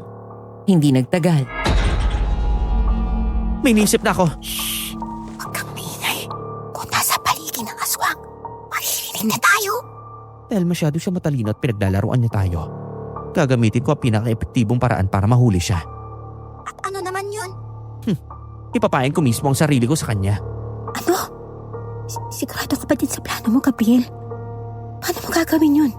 Hindi nagtagal. May naisip na ako. Huwag kang maingay. Kung nasa paligid ng aswang, maririnig na tayo. Dahil masyado siya matalino at pinaglalaruan niya tayo, gagamitin ko ang pinaka-epektibong paraan para mahuli siya. At ano naman yun? Ipapain ko mismo ang sarili ko sa kanya. Ano? Sigurado ka ba din sa plano mo, Gabriel? Paano mo gagawin yun?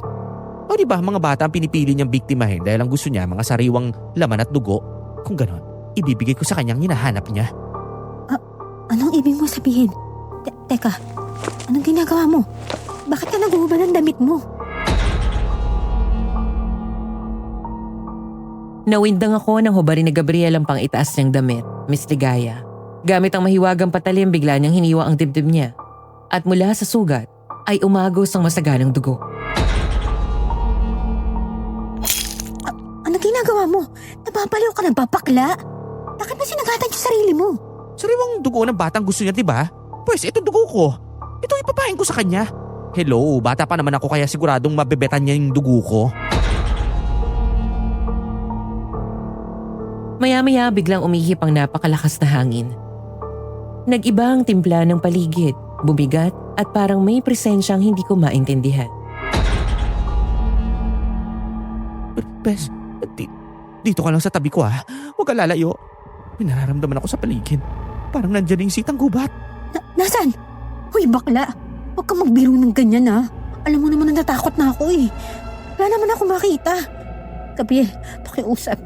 O di ba mga bata ang pinipili niyang biktimahin dahil ang gusto niya mga sariwang laman at dugo? Kung ganon, ibibigay ko sa kanyang hinahanap niya. Anong ibig mo sabihin? Teka, anong ginagawa mo? Bakit ka nag-uubad ng damit mo? Nawindang ako nang hubarin ni Gabriel ang pang-itaas niyang damit, Miss Ligaya. Gamit ang mahiwagang patalim, bigla niyang hiniwa ang dibdib niya. At mula sa sugat, ay umagos ang masaganang dugo. Anong ginagawa mo? Nababaliw ka na ba, bakla? Bakit mo sinagatan yung sarili mo? Sariwang dugo ng batang gusto niya, di ba? Pues ito dugo ko. Ito ipapain ko sa kanya. Hello, bata pa naman ako kaya siguradong mabebetan niya yung dugo ko. Maya-maya biglang umihip ang napakalakas na hangin. Nag-iba ang timpla ng paligid, bumigat at parang may presensyang hindi ko maintindihan. Bes, dito ka lang sa tabi ko ha. Huwag ka lalayo. May nararamdaman ako sa paligid. Parang nandyan yung sitang gubat. Nasaan? Hoy, bakla. Huwag kang magbiro ng ganyan, ha. Alam mo naman na natakot na ako, eh. Wala naman ako makita. Gabriel, pakiusap.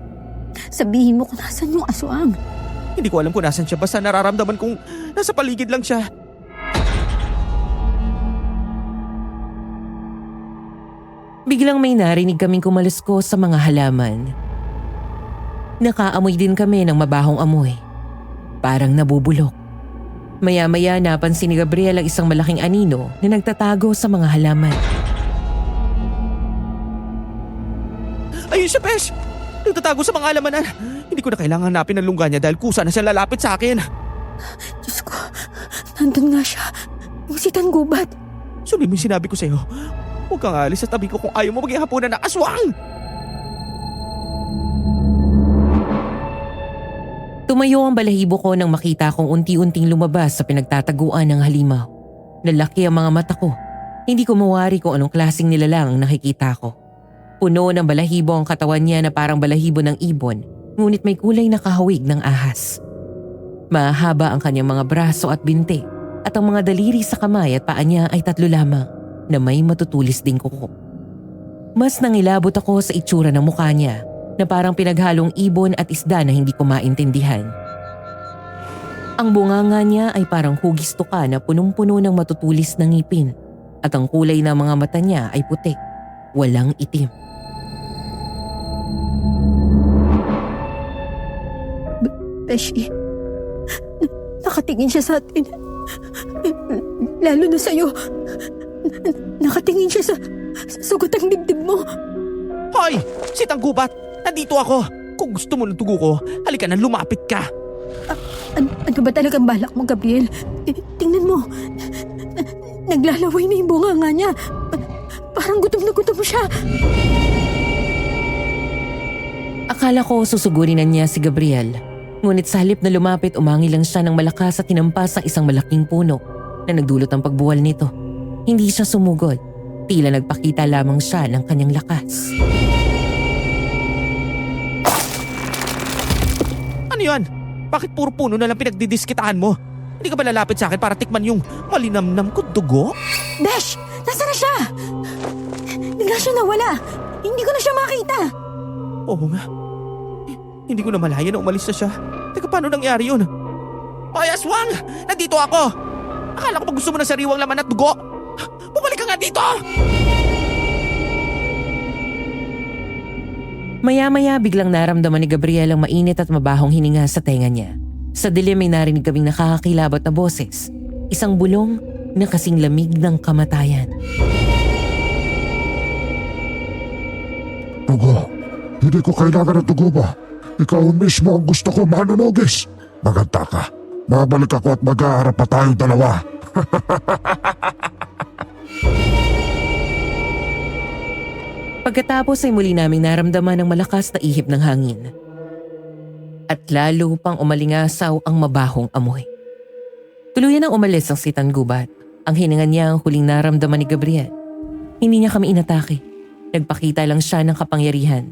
Sabihin mo kung nasan yung aswang. Hindi ko alam kung nasan siya basta nararamdaman kong nasa paligid lang siya. Biglang may narinig kaming kumalusko sa mga halaman. Nakaamoy din kami ng mabahong amoy. Parang nabubulok. Maya-maya napansin ni Gabriel ang isang malaking anino na nagtatago sa mga halaman. Ayun siya, Besh! Nagtatago sa mga alamanan. Hindi ko na kailangan hanapin ang lungga niya dahil kusa na siya lalapit sa akin. Diyos ko, nandun nga siya. Yung sitang gubat. Sulit mo yung sinabi ko sa'yo. Huwag kang alis sa tabi ko kung ayaw mo maging hapunan ng aswang! Tumayo ang balahibo ko nang makita kong unti-unting lumabas sa pinagtataguan ng halimaw. Lalaki ang mga mata ko. Hindi ko mawari kung anong klaseng nilalang ang nakikita ko. Puno ng balahibo ang katawan niya na parang balahibo ng ibon, ngunit may kulay na kahawig ng ahas. Mahaba ang kanyang mga braso at binti, at ang mga daliri sa kamay at paa niya ay 3 lamang na may matutulis ding kuko. Mas nangilabot ako sa itsura ng mukha niya na parang pinaghalong ibon at isda na hindi ko maintindihan. Ang bunganga niya ay parang hugis tuka na punong-puno ng matutulis na ngipin at ang kulay ng mga mata niya ay puti, walang itim. Beshi, nakatingin siya sa atin. Lalo na sa'yo. Nakatingin siya sa sugat ng dibdib mo. Hoy! Sitang gubat! Nandito ako! Kung gusto mo ng dugo ko, halika na lumapit ka! Ano ba talagang balak mo, Gabriel? Tingnan mo. Naglalaway na yung bunganga niya. Parang gutom na gutom siya. Akala ko susugurin na niya si Gabriel. Ngunit sa halip na lumapit, umangi lang siya ng malakas at tinampas ang isang malaking puno na nagdulot ang pagbuwal nito. Hindi siya sumugod. Tila nagpakita lamang siya ng kanyang lakas. Ano yan? Bakit puro puno na lang pinagdidiskitahan mo? Hindi ka ba lalapit sa akin para tikman yung malinamnam ko dugo? Besh! Nasaan na siya? Bigla siya nawala. Hindi ko na siya makita. Oo nga. Hindi ko na malaya na umalis na siya. Teka, paano nangyari yun? Hoy, aswang! Nandito ako! Akala ko pa gusto mo ng sariwang laman at dugo. Bumalik ka nga dito! Maya-maya biglang naramdaman ni Gabriel ang mainit at mabahong hininga sa tenga niya. Sa dilim may narinig kaming nakakakilabot na boses. Isang bulong na kasing lamig ng kamatayan. Dugo, hindi ko kailangan ng dugo mo. Ikaw mismo ang gusto ko, Manunugis. Maganda ka. Babalik ako at mag-aarap pa tayong dalawa. Pagkatapos ay muli naming naramdaman ng malakas na ihip ng hangin. At lalo pang umalingasaw ang mabahong amoy. Tuluyan ang umalis ang sitan gubat. Ang hininga niya ang huling naramdaman ni Gabriel. Hindi niya kami inatake. Nagpakita lang siya ng kapangyarihan.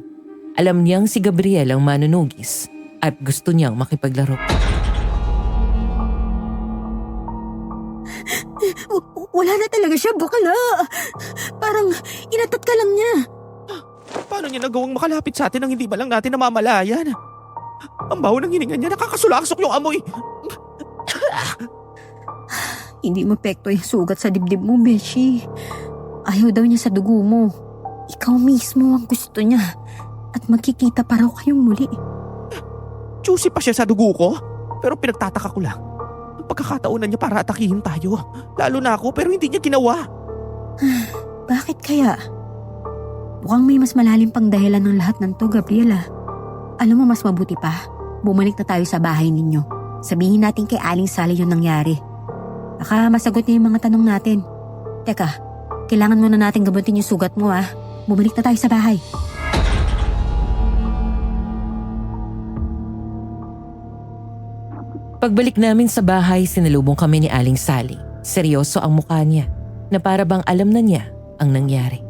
Alam niyang si Gabriel ang manunugis at gusto niyang makipaglaro. Wala na talaga siya, bakla. Parang inatat ka lang niya. Paano niya nagawang makalapit sa atin nang hindi ba lang natin namamalayan? Ang baho ng hininga niya, nakakasulaksok yung amoy. Hindi mapekto yung sugat sa dibdib mo, Beshi. Ayaw daw niya sa dugo mo. Ikaw mismo ang gusto niya. At magkikita pa raw kayong muli. Juicy pa siya sa dugo ko. Pero pinagtataka ko lang. Ang pagkakataonan niya para atakihin tayo. Lalo na ako pero hindi niya ginawa. Bakit kaya? Mukhang may mas malalim pang dahilan ng lahat ng to, Gabriela. Alam mo, mas mabuti pa. Bumalik na tayo sa bahay ninyo. Sabihin natin kay Aling Sally yung nangyari. Baka masagot niya yung mga tanong natin. Teka, kailangan muna natin gamutin yung sugat mo, ah. Bumalik na tayo sa bahay. Pagbalik namin sa bahay, sinalubong kami ni Aling Sally. Seryoso ang mukha niya, na para bang alam na niya ang nangyari.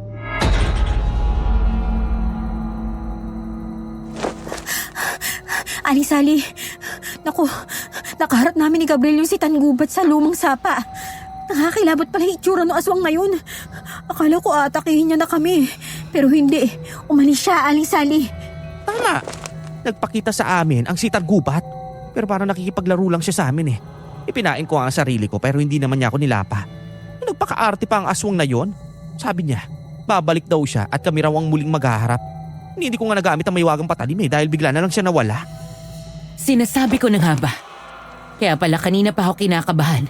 Aling Sally, naku, nakaharap namin ni Gabriel yung sitan gubat sa lumang sapa. Nakakilabot pala yung itsura ng aswang na yun. Akala ko atakihin niya na kami. Pero hindi, umalis siya, Aling Sally. Tama. Nagpakita sa amin ang sitar gubat. Pero parang nakikipaglaro lang siya sa amin eh. Ipinain ko ang sarili ko pero hindi naman niya ako nilapa. Nagpaka-arte pa ang aswang na yon. Sabi niya, babalik daw siya at kami raw ang muling maghaharap. Hindi ko nga nagamit ang maywagang patalim eh dahil bigla na lang siya nawala. Sinasabi ko na nga ba? Kaya pala kanina pa ako kinakabahan.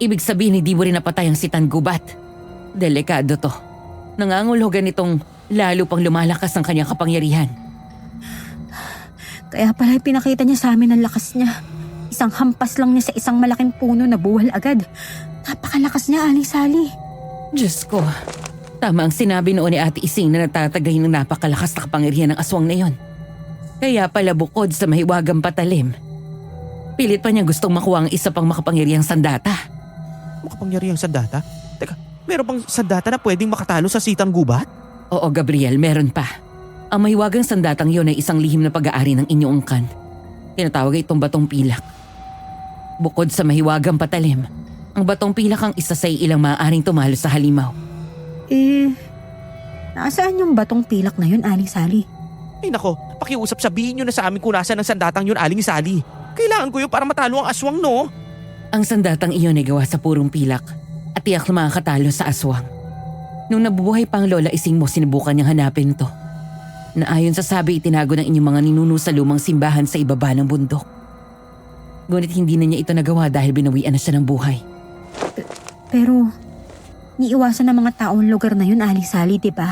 Ibig sabihin hindi mo rin napatay ang sitan gubat. Delikado to. Nangangulugan itong lalo pang lumalakas ang kanyang kapangyarihan. Kaya pala pinakita niya sa amin ang lakas niya. Isang hampas lang niya sa isang malaking puno na buwal agad. Napakalakas niya, Aling Sally. Diyos ko, tama ang sinabi noon ni Ate Ising na natatagay ng napakalakas na kapangyarihan ng aswang na yon. Kaya pala bukod sa mahiwagang patalim, pilit pa niya gustong makuha ang isa pang makapangyarihang sandata. Makapangyarihang sandata? Teka, meron pang sandata na pwedeng makatalo sa sitan gubat? Oo, Gabriel, meron pa. Ang mahiwagang sandatang yon ay isang lihim na pag-aari ng inyong angkan. Tinatawag itong batong pilak. Bukod sa mahiwagang patalim, ang batong pilak ang isa sa ilang maaaring tumalo sa halimaw. Nasaan yung batong pilak na yun, Aling Sally? Ay nako, pakiusap sabihin niyo na sa amin kung nasa ng sandatang yun, Aling Sally. Kailangan ko yun para matalo ang aswang, no? Ang sandatang iyon ay gawa sa purong pilak at tiyak na makakatalo sa aswang. Nung nabubuhay pa ang Lola Ising mo, sinubukan niyang hanapin to. Na ayon sa sabi, itinago ng inyong mga ninuno sa lumang simbahan sa ibaba ng bundok. Ngunit hindi na niya ito nagawa dahil binawian na siya ng buhay. Pero, niiwasan ng mga taong lugar na yun, Aling Sally, diba?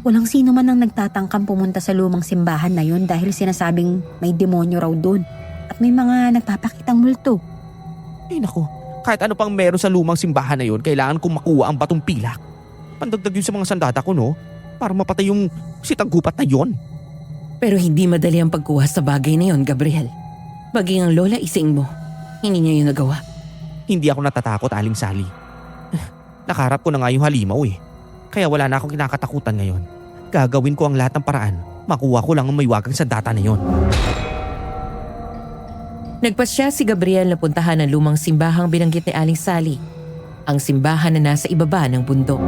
Walang sino man ang nagtatangkang pumunta sa lumang simbahan na yun dahil sinasabing may demonyo raw doon. At may mga nagpapakitang multo. Ay nako, kahit ano pang meron sa lumang simbahan na yun, kailangan kong makuha ang batong pilak. Pandagdag yun sa mga sandata ko, no? Para mapatay yung sitang gubat na yon. Pero hindi madali ang pagkuha sa bagay na yon, Gabriel. Maging ang Lola Ising mo, hindi niya yun nagawa. Hindi ako natatakot, Aling Sally. Nakaharap ko na nga yung halimaw eh. Kaya wala na akong kinakatakutan ngayon. Gagawin ko ang lahat ng paraan. Makuha ko lang ang maywagang sandata na yon. Nagpasya si Gabriel na puntahan ang lumang simbahang binanggit ni Aling Sally. Ang simbahan na nasa ibaba ng bundok.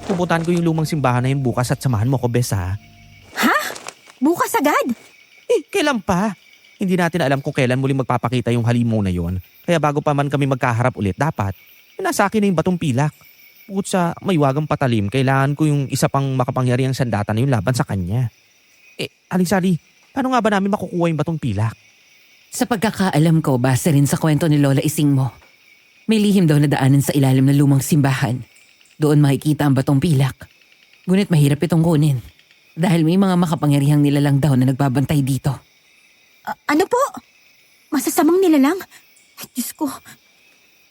Pupuntahan ko yung lumang simbahan na yun bukas at samahan mo ko, Bes, ha? Ha? Bukas agad? Kailan pa? Hindi natin alam kung kailan muling magpapakita yung halimaw na yon. Kaya bago pa man kami magkaharap ulit, dapat nasa akin na yung batong pilak. Bukod sa maywagang patalim, kailangan ko yung isa pang makapangyarihang sandata na yung laban sa kanya. Aling Sally, paano nga ba namin makukuha yung batong pilak? Sa pagkakaalam ko, base rin sa kwento ni Lola Ising mo, may lihim daw na daanan sa ilalim ng lumang simbahan. Doon makikita ang batong pilak. Ngunit mahirap itong kunin dahil may mga makapangyarihang nilalang daw na nagbabantay dito. Ano po? Masasamang nilalang? Ay, Diyos ko.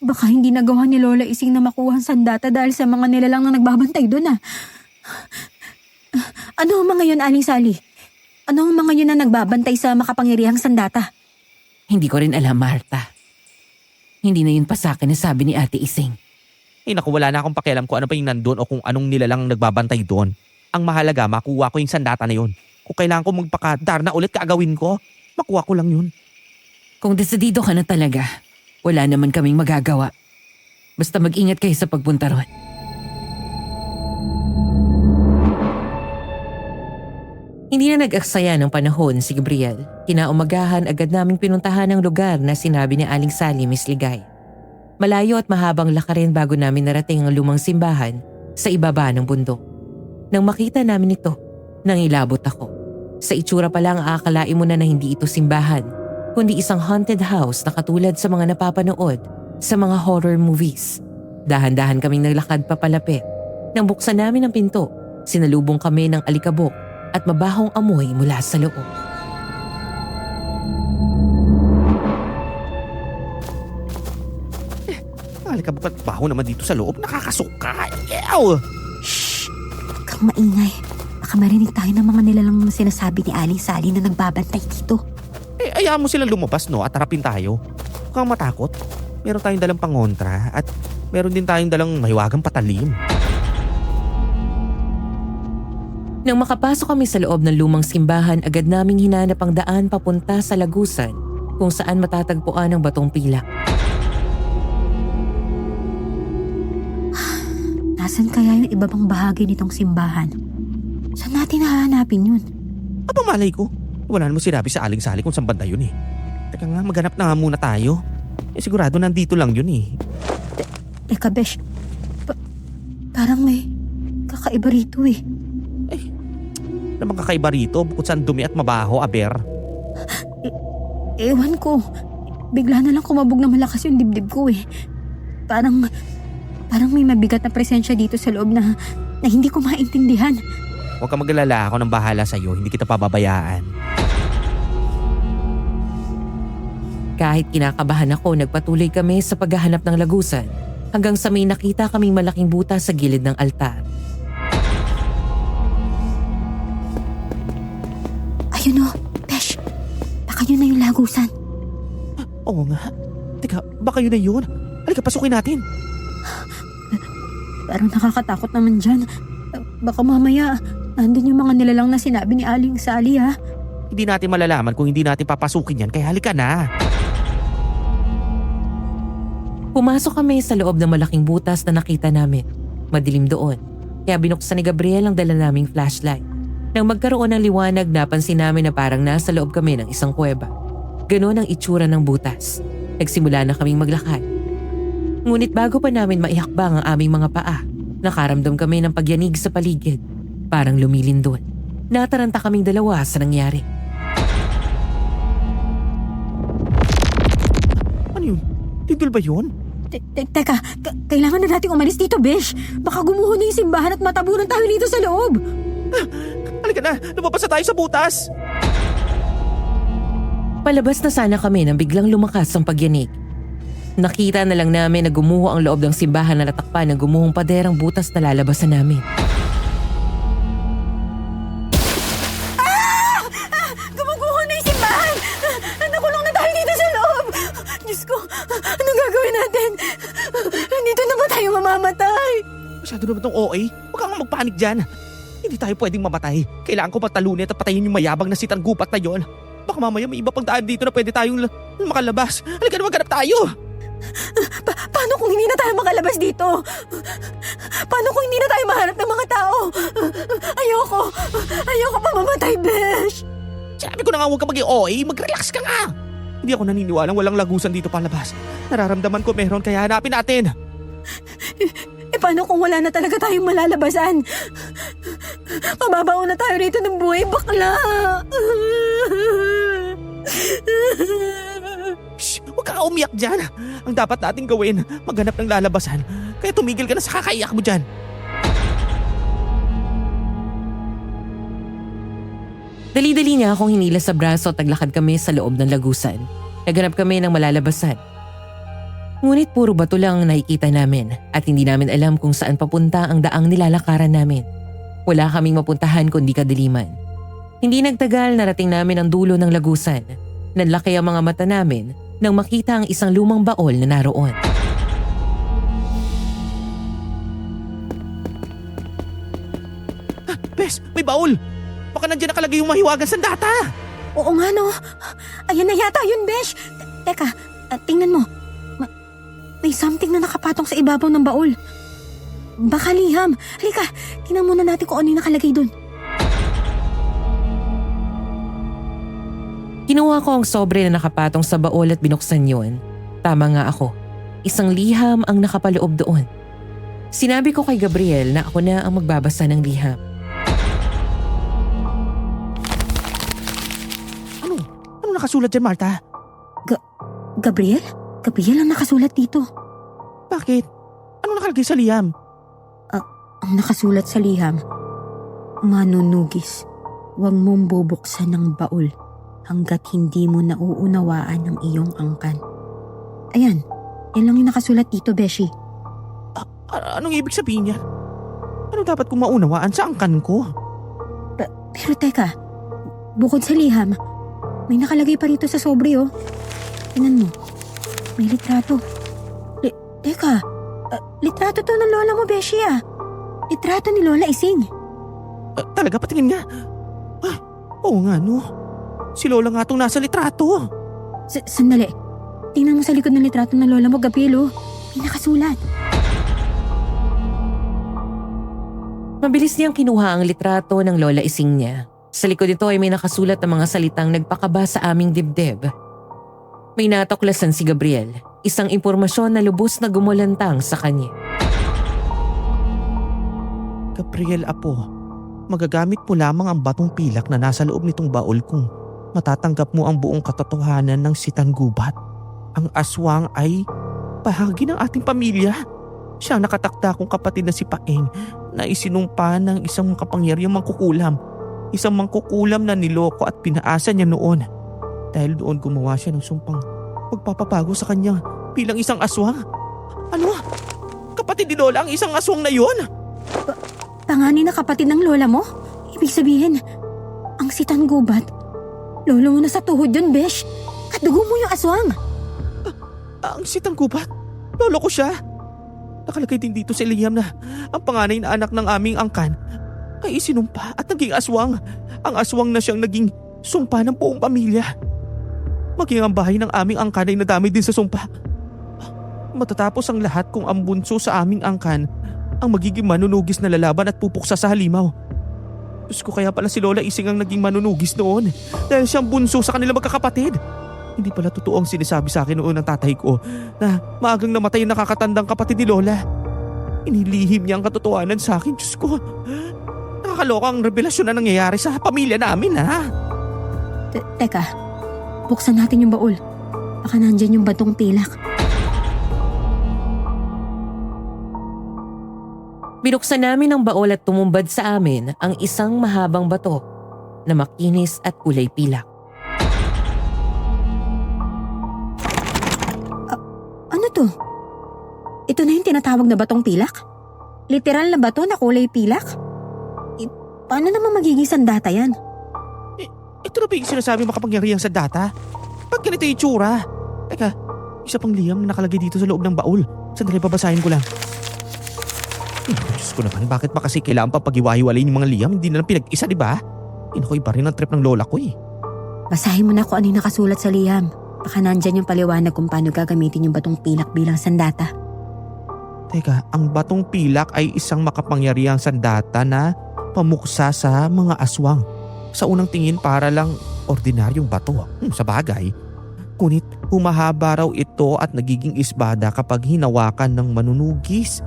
Baka hindi nagawa ni Lola Ising na makuha ang sandata dahil sa mga nilalang na nagbabantay doon Ano ang mga yun, Aling Sally? Ano ang mga yun na nagbabantay sa makapangyarihang sandata? Hindi ko rin alam, Marta. Hindi na yun pa sa akin na sabi ni Ate Ising. Naku, wala na akong pakialam kung ano pa yung nandun o kung anong nilalang nagbabantay doon. Ang mahalaga, makuha ko yung sandata na yun. Kung kailangan ko magpakadar na ulit kaagawin ko, makuha ko lang yun. Kung desidido ka na talaga, wala naman kaming magagawa. Basta mag-ingat kayo sa pagpunta ron. Hindi na nag-aksaya ng panahon si Gabriel. Kinaumagahan agad naming pinuntahan ang lugar na sinabi ni Aling Sally, Miss Ligay. Malayo at mahabang lakarin bago namin narating ang lumang simbahan sa ibaba ng bundok. Nang makita namin ito, nangilabot ako. Sa itsura pa lang aakalain mo na hindi ito simbahan, kundi isang haunted house na katulad sa mga napapanood sa mga horror movies. Dahan-dahan kaming naglakad papalapit. Nang buksan namin ang pinto, sinalubong kami ng alikabok at mabahong amoy mula sa loob. Alikabok at baho naman dito sa loob. Nakakasuka. Ew! Shh! Kang maingay. Baka marinig tayo ng mga nilalang na sinasabi ni Aling Sally na nagbabantay dito. Ayaan mo silang lumabas, no? At harapin tayo. Huwag kang matakot. Meron tayong dalang pangontra at meron din tayong dalang mahiwagang patalim. Nang makapasok kami sa loob ng lumang simbahan, agad naming hinanap ang daan papunta sa lagusan kung saan matatagpuan ang batong pilak. Nasaan kaya yung iba pang bahagi nitong simbahan? Saan natin hahanapin yun? Aba malay ko. Wala naman sinabi sa Aling Sally kung saan banda yun eh. Teka nga, maghanap na nga muna tayo. Sigurado nandito lang yun eh. Teka, Besh. Parang may kakaiba rito eh. Ano bang kakaiba rito bukod sa dumi at mabaho, aber? Ewan ko. Bigla na lang kumabog na malakas yung dibdib ko eh. Parang may mabigat na presensya dito sa loob na hindi ko maintindihan. Huwag kang mag-alala, ako nang bahala sa'yo. Hindi kita pababayaan. Kahit kinakabahan ako, nagpatuloy kami sa paghahanap ng lagusan hanggang sa may nakita kaming malaking butas sa gilid ng altar. Ayun o, Besh. Baka yun na yung lagusan. Oo nga. Teka, baka yun na yun. Halika, pasukin natin. Pero nakakatakot naman dyan. Baka mamaya, nandun yung mga nilalang na sinabi ni Aling Sally ha. Hindi natin malalaman kung hindi natin papasukin yan, kaya halika na. Pumasok kami sa loob ng malaking butas na nakita namin. Madilim doon, kaya binuksan ni Gabriel ang dala naming flashlight. Nang magkaroon ng liwanag, napansin namin na parang nasa loob kami ng isang kuweba. Ganon ang itsura ng butas. Nagsimula na kaming maglakad. Ngunit bago pa namin maihakbang ang aming mga paa, nakaramdam kami ng pagyanig sa paligid. Parang lumilindol. Nataranta kaming dalawa sa nangyari. Ano yun? Tindol ba yun? Teka, kailangan na nating umalis dito, Besh. Baka gumuho na yung simbahan at matabunan tayo dito sa loob. Halika na, lumabas na tayo sa butas. Palabas na sana kami nang biglang lumakas ang pagyanig. Nakita na lang namin na gumuho ang loob ng simbahan na natakpan ng gumuhong paderang butas na lalabasan namin. Gumuguho na yung simbahan! Nakulong na tayo dito sa loob! Diyos ko, anong gagawin natin? Nandito na ba tayo mamamatay? Masyado naman tong OA. Huwag kang magpanik dyan. Hindi tayo pwedeng mamatay. Kailangan ko patalunin at patayin yung mayabang na sitanggupat na yon. Baka mamaya may iba pang daan dito na pwede tayong makalabas. Halika na, maghanap tayo. Paano kung hindi na tayo makalabas dito? Paano kung hindi na tayo mahanap ng mga tao? Ayoko pa mamatay, Besh. Sabi ko na nga huwag ka maging OA. Mag-relax ka nga. Hindi ako naniniwalang walang lagusan dito palabas. Nararamdaman ko meron kaya hanapin natin. Paano kung wala na talaga tayong malalabasan? Mababaon na tayo rito ng buhay, bakla. Huwag ka umiyak dyan. Ang dapat nating gawin, maghanap ng lalabasan. Kaya tumigil ka na sa kakaiyak mo dyan. Dali-dali niya akong hinila sa braso at naglakad kami sa loob ng lagusan. Naghanap kami ng malalabasan. Ngunit puro bato lang ang nakikita namin at hindi namin alam kung saan papunta ang daang nilalakaran namin. Wala kaming mapuntahan kundi kadiliman. Hindi nagtagal narating namin ang dulo ng lagusan. Nanlaki ang mga mata namin nang makita ang isang lumang baol na naroon. Bes, may baul! Baka nandiyan nakalagay yung mahiwagang sandata! Oo nga no. Ayan na yata yun, Besh. Teka, tingnan mo. May something na nakapatong sa ibabaw ng baul. Baka liham. Halika, tingnan muna natin kung ano yung nakalagay dun. Kinuha ko ang sobre na nakapatong sa baol at binuksan yun. Tama nga ako. Isang liham ang nakapaloob doon. Sinabi ko kay Gabriel na ako na ang magbabasa ng liham. Ano nakasulat dyan, Martha? Gabriel? Gabriel ang nakasulat dito. Bakit? Ano nakalagay sa liham? Ang nakasulat sa liham, manunugis, huwag mong bubuksan ng baul hanggat hindi mo nauunawaan ang iyong angkan. Ayan, yan lang yung nakasulat dito, Beshi. Anong ibig sabihin niya? Ano dapat kong maunawaan sa angkan ko? Pero teka, bukod sa liham, may nakalagay pa rito sa sobre, oh. Tingnan mo, may litrato. Teka, litrato to ng lola mo, Beshi, ah. Litrato ni Lola Ising. Talaga, patingin nga. Oo nga, no. Si Lola nga itong nasa litrato. Sandali. Tingnan mo sa likod ng litrato ng lola mo, Gabriel, oh. May nakasulat. Mabilis niyang kinuha ang litrato ng Lola Ising niya. Sa likod nito ay may nakasulat na mga salitang nagpakaba sa aming dibdib. May natuklasan si Gabriel, isang impormasyon na lubos na gumulantang sa kanya. Gabriel, apo, magagamit mo lamang ang batong pilak na nasa loob nitong baul kung matatanggap mo ang buong katotohanan ng sitangubat. Ang aswang ay bahagi ng ating pamilya. Siya ang nakatakda kong kapatid na si Paeng na isinumpa ng isang makapangyarihang mangkukulam. Isang mangkukulam na niloko at pinaasa niya noon. Dahil doon gumawa siya ng sumpang magpapabago sa kanya bilang isang aswang. Ano? Kapatid ni Lola ang isang aswang na yun? Panganay na kapatid ng lola mo? Ibig sabihin, ang sitangubat, lolo mo na sa tuhod yun, Besh. At dugo mo yung aswang. Ang sitanggubat? Lolo ko siya. Nakalagay din dito sa liham na ang panganay na anak ng aming angkan ay isinumpa at naging aswang. Ang aswang na siyang naging sumpa ng buong pamilya. Maging ang bahay ng aming angkan ay nadamay din sa sumpa. Matatapos ang lahat kung ang bunso sa aming angkan ang magiging manunugis na lalaban at pupuksa sa halimaw. Diyos ko, kaya pala si Lola Ising ang naging manunugis noon dahil siyang bunso sa kanila magkakapatid. Hindi pala totoo ang sinasabi sa akin noon ng tatay ko na maagang namatay ang nakakatandang kapatid ni Lola. Inilihim niya ang katotohanan sa akin, Diyos ko. Nakakaloka ang revelasyon na nangyayari sa pamilya namin, ha? Teka, buksan natin yung baul. Baka nandyan yung batong pilak. Binuksan namin ang baol at tumumbad sa amin ang isang mahabang bato na makinis at kulay pilak. Ano to? Ito na yung tinatawag na batong pilak? Literal na bato na kulay pilak? Paano naman magiging sandata yan? Ito na ba yung sinasabi makapangyarihang sa data? Ba't ganito yung itsura? Teka, isa pang liham na nakalagay dito sa loob ng baul. Sandali, babasahin ko lang. Diyos ko naman, bakit ba kasi kailangan pa pag-iwahiwalayin yung mga liham? Hindi na lang pinag-isa, di ba? Naku, iba rin ang trip ng lola ko eh. Basahin mo na kung ano yung nakasulat sa liham. Baka nandyan yung paliwanag kung paano gagamitin yung batong pilak bilang sandata. Teka, ang batong pilak ay isang makapangyarihang sandata na pamuksa sa mga aswang. Sa unang tingin para lang ordinaryong bato. Sa bagay. Ngunit humahaba raw ito at nagiging isbada kapag hinawakan ng manunugis.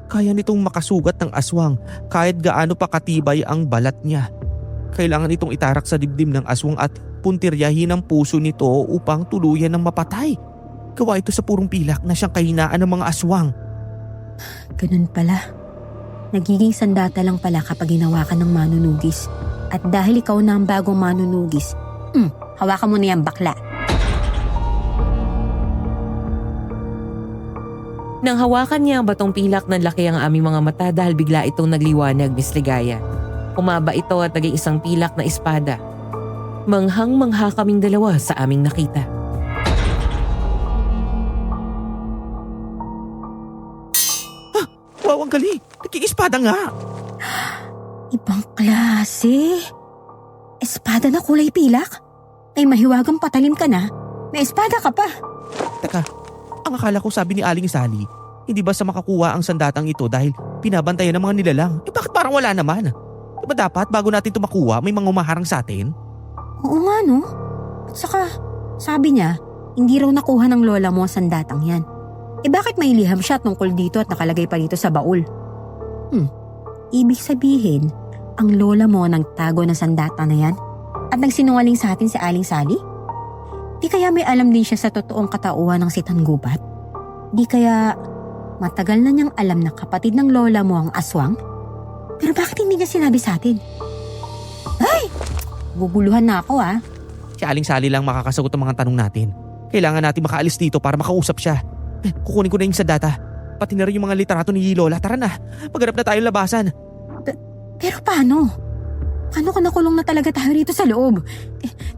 Kaya nitong makasugat ng aswang kahit gaano pa katibay ang balat niya. Kailangan itong itarak sa dibdib ng aswang at puntiryahin ang puso nito upang tuluyan ng mapatay. Gawa ito sa purong pilak na siyang kahinaan ng mga aswang. Ganun pala. Nagiging sandata lang pala kapag ginawa ka ng manunugis. At dahil ikaw na ang bagong manunugis, hawakan mo na yan, bakla. Nang hawakan niya ang batong pilak, ng laki ang aming mga mata dahil bigla itong nagliwanag, Miss Ligaya. Umaba ito at naging isang pilak na espada. Manghang-mangha kaming dalawa sa aming nakita. Wow, ang galing! Nagkiispada nga! Ibang klase. Espada na kulay pilak? Ay mahiwagang patalim ka na. May espada ka pa. Teka, ang akala ko sabi ni Aling Sally, hindi ba sa makakuha ang sandatang ito dahil pinabantayan ng mga nilalang? Bakit parang wala naman? Diba dapat bago natin ito makuha may mga umaharang sa atin? Oo nga no. At saka, sabi niya, hindi raw nakuha ng lola mo ang sandatang yan. Bakit may liham siya tungkol dito at nakalagay pa dito sa baul? Ibig sabihin, ang lola mo nagtago ng sandata na yan? At nagsinungaling sa atin si Aling Sally? Di kaya may alam din siya sa totoong katauhan ng si Tanggubat? Di kaya matagal na niyang alam na kapatid ng lola mo ang aswang? Pero bakit hindi niya sinabi sa atin? Ay! Guguluhan na ako ah. Si Aling Sally lang makakasagot ang mga tanong natin. Kailangan natin makaalis dito para makausap siya. Kukunin ko na yung sandata. Pati na rin yung mga literato ni Lola. Tara na, maghanap na tayong labasan. Pero paano? Paano kung nakulong na talaga tayo rito sa loob?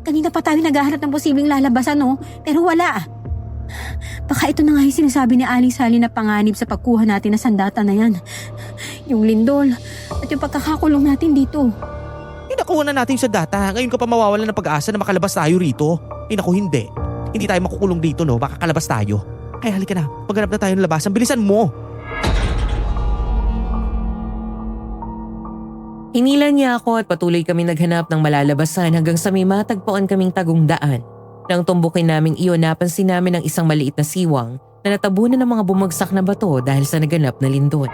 Kanina pa tayo naghahanap ng posibleng lalabasan, no? Pero wala. Baka ito na nga yung sinasabi ni Aling Sally na panganib sa pagkuha natin ng sandata na yan. Yung lindol at yung pagkakakulong natin dito. Nakuha na natin yung sandata. Ngayon ka pa mawawalan ng pag-asa na makalabas tayo rito. Naku, hindi. Hindi tayo makukulong dito, no? Baka kalabas tayo. Ay, halika na. Maghanap na tayo ng labasan. Bilisan mo! Hinila niya ako at patuloy kami naghanap ng malalabasan hanggang sa may matagpuan kaming tagong daan. Nang tumbukin naming iyon, napansin namin ang isang maliit na siwang na natabunan ng mga bumagsak na bato dahil sa naganap na lindol.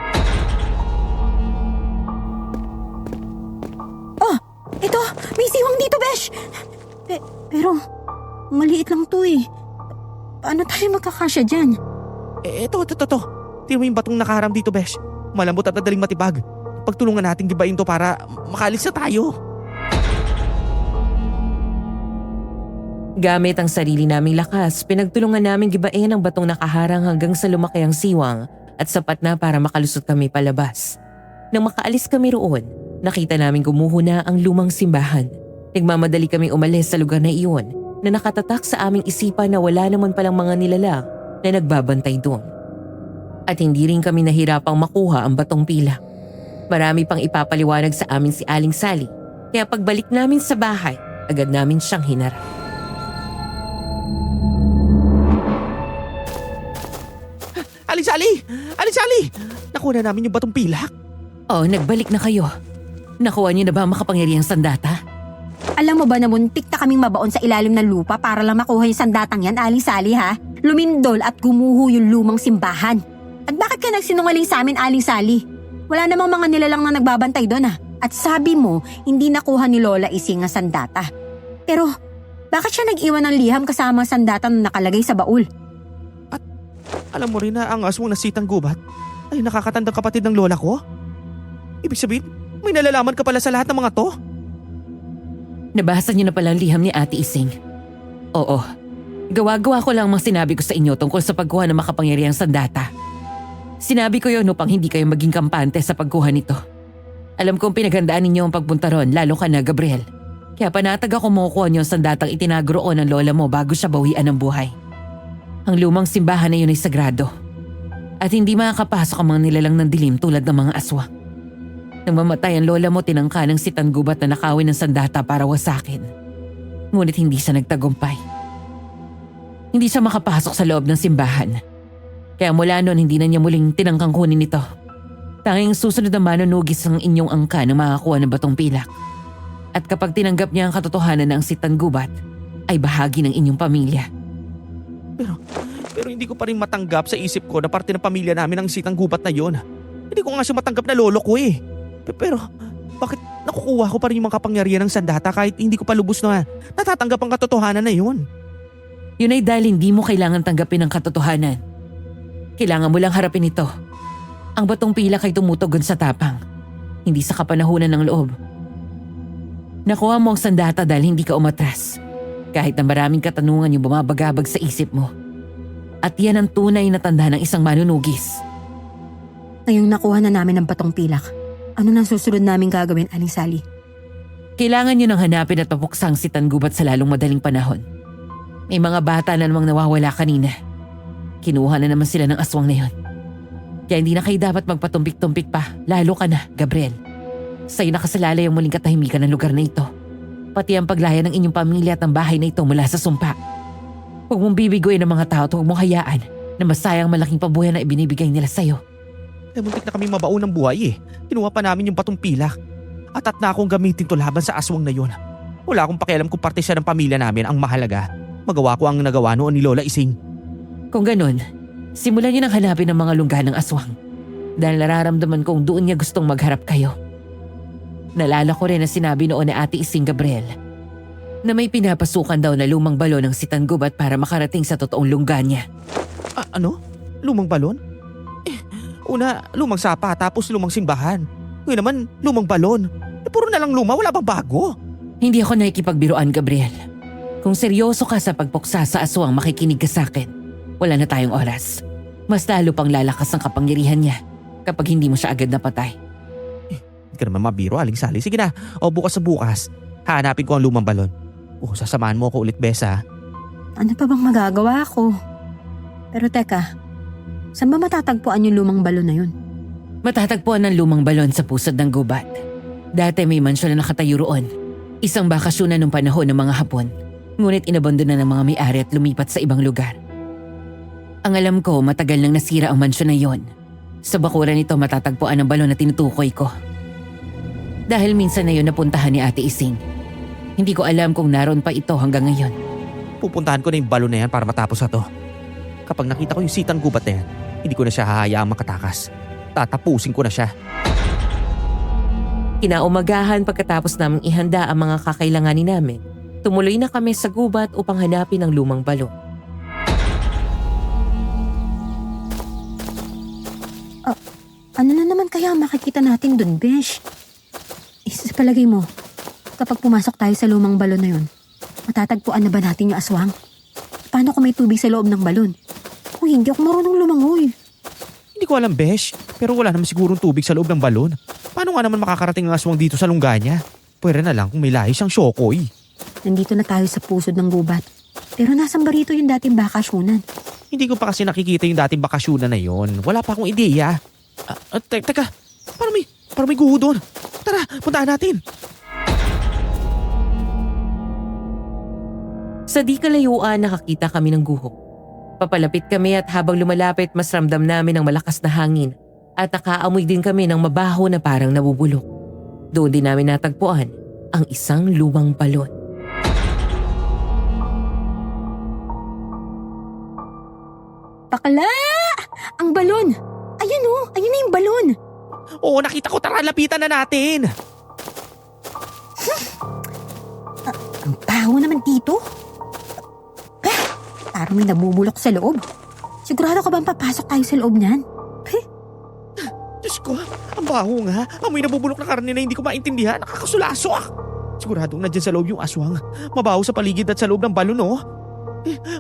Oh! Ito! May siwang dito, Besh! Pero, maliit lang to eh. Paano tayo magkakasya dyan? Ito. Tira mo yung batong nakaharang dito, Besh. Malambot at madaling matibag. Pagtulungan natin gibain to para makaalis na tayo. Gamit ang sarili naming lakas, pinagtulungan namin gibain ang batong nakaharang hanggang sa lumaki ang siwang at sapat na para makalusot kami palabas. Nang makaalis kami roon, nakita namin gumuho ang lumang simbahan. Nagmamadali kaming umalis sa lugar na iyon na nakatatak sa aming isipan na wala naman palang mga nilalang na nagbabantay doon. At hindi rin kami nahirapang makuha ang batong pilak. Marami pang ipapaliwanag sa amin si Aling Sally, kaya pagbalik namin sa bahay, agad namin siyang hinarap. Aling Sally! Aling Sally! Nakuha na namin yung batong pilak. Oh, nagbalik na kayo. Nakuha niyo na ba ang makapangyarihang sandata? Alam mo ba na muntik na kaming mabaon sa ilalim ng lupa para lang makuha yung sandatang yan, Aling Sally ha? Lumindol at gumuho yung lumang simbahan. At bakit ka nagsinungaling sa amin, Aling Sally? Wala namang mga nilalang na nagbabantay doon ah. At sabi mo, hindi nakuha ni Lola Ising ang sandata. Pero, bakit siya nag-iwan ng liham kasama ang sandata na nakalagay sa baul? At alam mo rin na ang aswang na si Tanggubat ay nakakatandang kapatid ng lola ko? Ibig sabihin, may nalalaman ka pala sa lahat ng mga to? Nabasa niyo na pala ang liham ni Ate Ising. Oo. Gawa-gawa ko lang mga sinabi ko sa inyo tungkol sa pagkuha ng makapangyarihang sandata. Sinabi ko yun upang hindi kayo maging kampante sa pagkuha nito. Alam kong pinaghandaan ninyo ang pagpunta ron, lalo ka na, Gabriel. Kaya panatag ako makukuha niyo ang sandatang itinago roon ng lola mo bago siya bawian ng buhay. Ang lumang simbahan na yun ay sagrado. At hindi makakapasok ang mga nilalang ng dilim tulad ng mga aswang. Nang mamatay ang lola mo, tinangka ng si Tanggubat na nakawin ng sandata para wasakin. Ngunit hindi siya nagtagumpay. Hindi siya makapasok sa loob ng simbahan. Kaya mula noon hindi na niya muling tinangkang kunin ito. Tanging susunod na manunugis ang inyong angka na makakuha ng batong pilak. At kapag tinanggap niya ang katotohanan na ang si Tanggubat ay bahagi ng inyong pamilya. Pero hindi ko pa rin matanggap sa isip ko na parte ng pamilya namin ang si Tanggubat na yon. Hindi ko nga siya matanggap na lolo ko eh. Pero Bakit nakukuha ko pa rin yung mga kapangyarihan ng sandata kahit hindi ko pa lubos na natatanggap ang katotohanan na yun? Yun ay dahil hindi mo kailangan tanggapin ang katotohanan. Kailangan mo lang harapin ito. Ang batong pilak ay tumutugon sa tapang, hindi sa kapanahunan ng loob. Nakuha mo ang sandata dahil hindi ka umatras. Kahit na maraming katanungan yung bumabagabag sa isip mo. At yan ang tunay na tanda ng isang manunugis. Ngayong nakuha na namin ang batong pilak, ano nang susunod namin gagawin, Aling Sally? Kailangan nyo nang hanapin at papuksang si Tangubat sa lalong madaling panahon. May mga bata na namang nawawala kanina. Kinuha na naman sila ng aswang na yun. Kaya hindi na kayo dapat magpatumpik-tumpik pa, lalo ka na, Gabriel. Sa'yo nakasalalay ang muling katahimikan ng lugar na ito. Pati ang paglaya ng inyong pamilya at ang bahay na ito mula sa sumpa. Huwag mong bibiguin ng mga tao at huwag mong hayaan na masayang malaking pabuhay na ibinibigay nila sa'yo. Muntik na kami mabao ng buhay eh. Kinuha pa namin yung batong pilak. At na akong gamitin to laban sa aswang na yun. Wala akong pakialam kung parte siya ng pamilya namin. Ang mahalaga, magawa ko ang nagawa noon ni Lola Ising. Kung ganun, simulan niyo nang hanapin ang mga lungga ng aswang. Dahil nararamdaman kong doon niya gustong magharap kayo. Nalala ko rin na sinabi noon ni Ate Ising Gabriel na may pinapasukan daw na lumang balon ng si Tangubat para makarating sa totoong lungga niya. Ano? Lumang balon? Una, lumang sapa tapos lumang simbahan. Ngayon naman, lumang balon. Puro na lang luma, wala bang bago? Hindi ako nakikipagbiruan, Gabriel. Kung seryoso ka sa pagpuksa sa aswang, makikinig ka sa akin. Wala na tayong oras. Mas lalo pang lalakas ang kapangyarihan niya kapag hindi mo siya agad napatay. Hindi ka naman mabiro, Aling Sally. Sige na, o bukas sa bukas, hahanapin ko ang lumang balon. Sasamahan mo ako ulit, Besa. Ano pa bang magagawa ko? Pero teka, saan ba matatagpuan yung lumang balon na yun? Matatagpuan ang lumang balon sa pusod ng gubat. Dati may mansyon na nakatayo roon. Isang bakasyonan ng panahon ng mga Hapon. Ngunit inabandona ng mga may-ari at lumipat sa ibang lugar. Ang alam ko, matagal nang nasira ang mansyon na yon. Sa bakuran nito matatagpuan ang balon na tinutukoy ko. Dahil minsan na yun napuntahan ni Ate Ising. Hindi ko alam kung naroon pa ito hanggang ngayon. Pupuntahan ko na yung balon na yan para matapos na to. Kapag nakita ko yung sitang gubat na yan, hindi ko na siya hahayaang makatakas. Tatapusin ko na siya. Kinaumagahan pagkatapos naming ihanda ang mga kakailanganin namin, tumuloy na kami sa gubat upang hanapin ang lumang balon. Ano na naman kaya makikita natin dun, Besh? Sa palagay mo, kapag pumasok tayo sa lumang balon na yun, matatagpuan na ba natin yung aswang? Paano kung may tubig sa loob ng balon? Kung hindi ako marunong lumangoy. Hindi ko alam, Besh, pero wala naman sigurong tubig sa loob ng balon. Paano nga naman makakarating ang aswang dito sa lungga niya? Pwede na lang kung may lahi siyang syokoy. Nandito na tayo sa pusod ng gubat. Pero nasan ba rito yung dating bakasyonan? Hindi ko pa kasi nakikita yung dating bakasyonan na yon. Wala pa akong ideya. Teka, parang may guho doon. Tara, puntahan natin. Sa di kalayuan nakakita kami ng guho. Papalapit kami at habang lumalapit mas ramdam namin ang malakas na hangin at nakaamoy din kami ng mabaho na parang nabubulok. Doon din namin natagpuan ang isang lumang balon. Bakla! Ang balon! Ayan oh! Ayun na yung balon! Oo, nakita ko. Tara, lapitan na natin. Ang baho naman dito. Parang may nabubulok sa loob. Sigurado ka bang papasok tayo sa loob niyan? Diyos ko, ang baho nga. Amoy nabubulok na karne na hindi ko maintindihan. Nakakasulasok. Siguradong nandyan sa loob yung aswang. Mabaho sa paligid at sa loob ng balon, oh.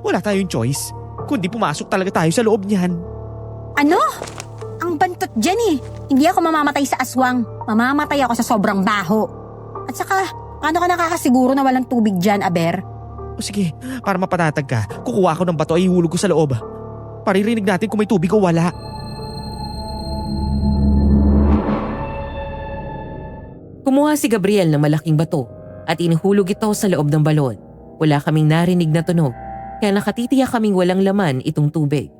Wala tayong choice. Kundi pumasok talaga tayo sa loob niyan. Ano? Ang bantot dyan eh. Hindi ako mamamatay sa aswang. Mamamatay ako sa sobrang baho. At saka, paano ka nakakasiguro na walang tubig dyan, Aber? O sige, para mapatatag ka, kukuha ako ng bato ay ihulog ko sa loob. Paririnig natin kung may tubig o wala. Kumuha si Gabriel ng malaking bato at inihulog ito sa loob ng balon. Wala kaming narinig na tunog, kaya nakatitiyak kaming walang laman itong tubig.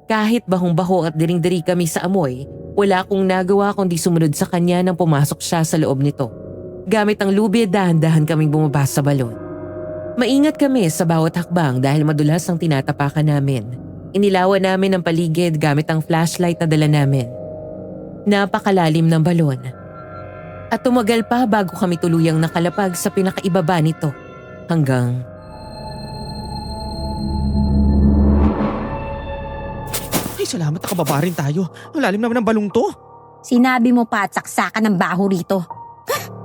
Kahit bahong-baho at diring-diri kami sa amoy, wala akong nagawa kundi sumunod sa kanya nang pumasok siya sa loob nito. Gamit ang lubid, dahan-dahan kaming bumaba sa balon. Maingat kami sa bawat hakbang dahil madulas ang tinatapakan namin. Inilawan namin ang paligid gamit ang flashlight na dala namin. Napakalalim ng balon. At tumagal pa bago kami tuluyang nakalapag sa pinakaibaba nito. Hanggang… Ay, salamat nakababa rin tayo. Ang lalim naman ng balong to. Sinabi mo pa at saksakan ng baho rito.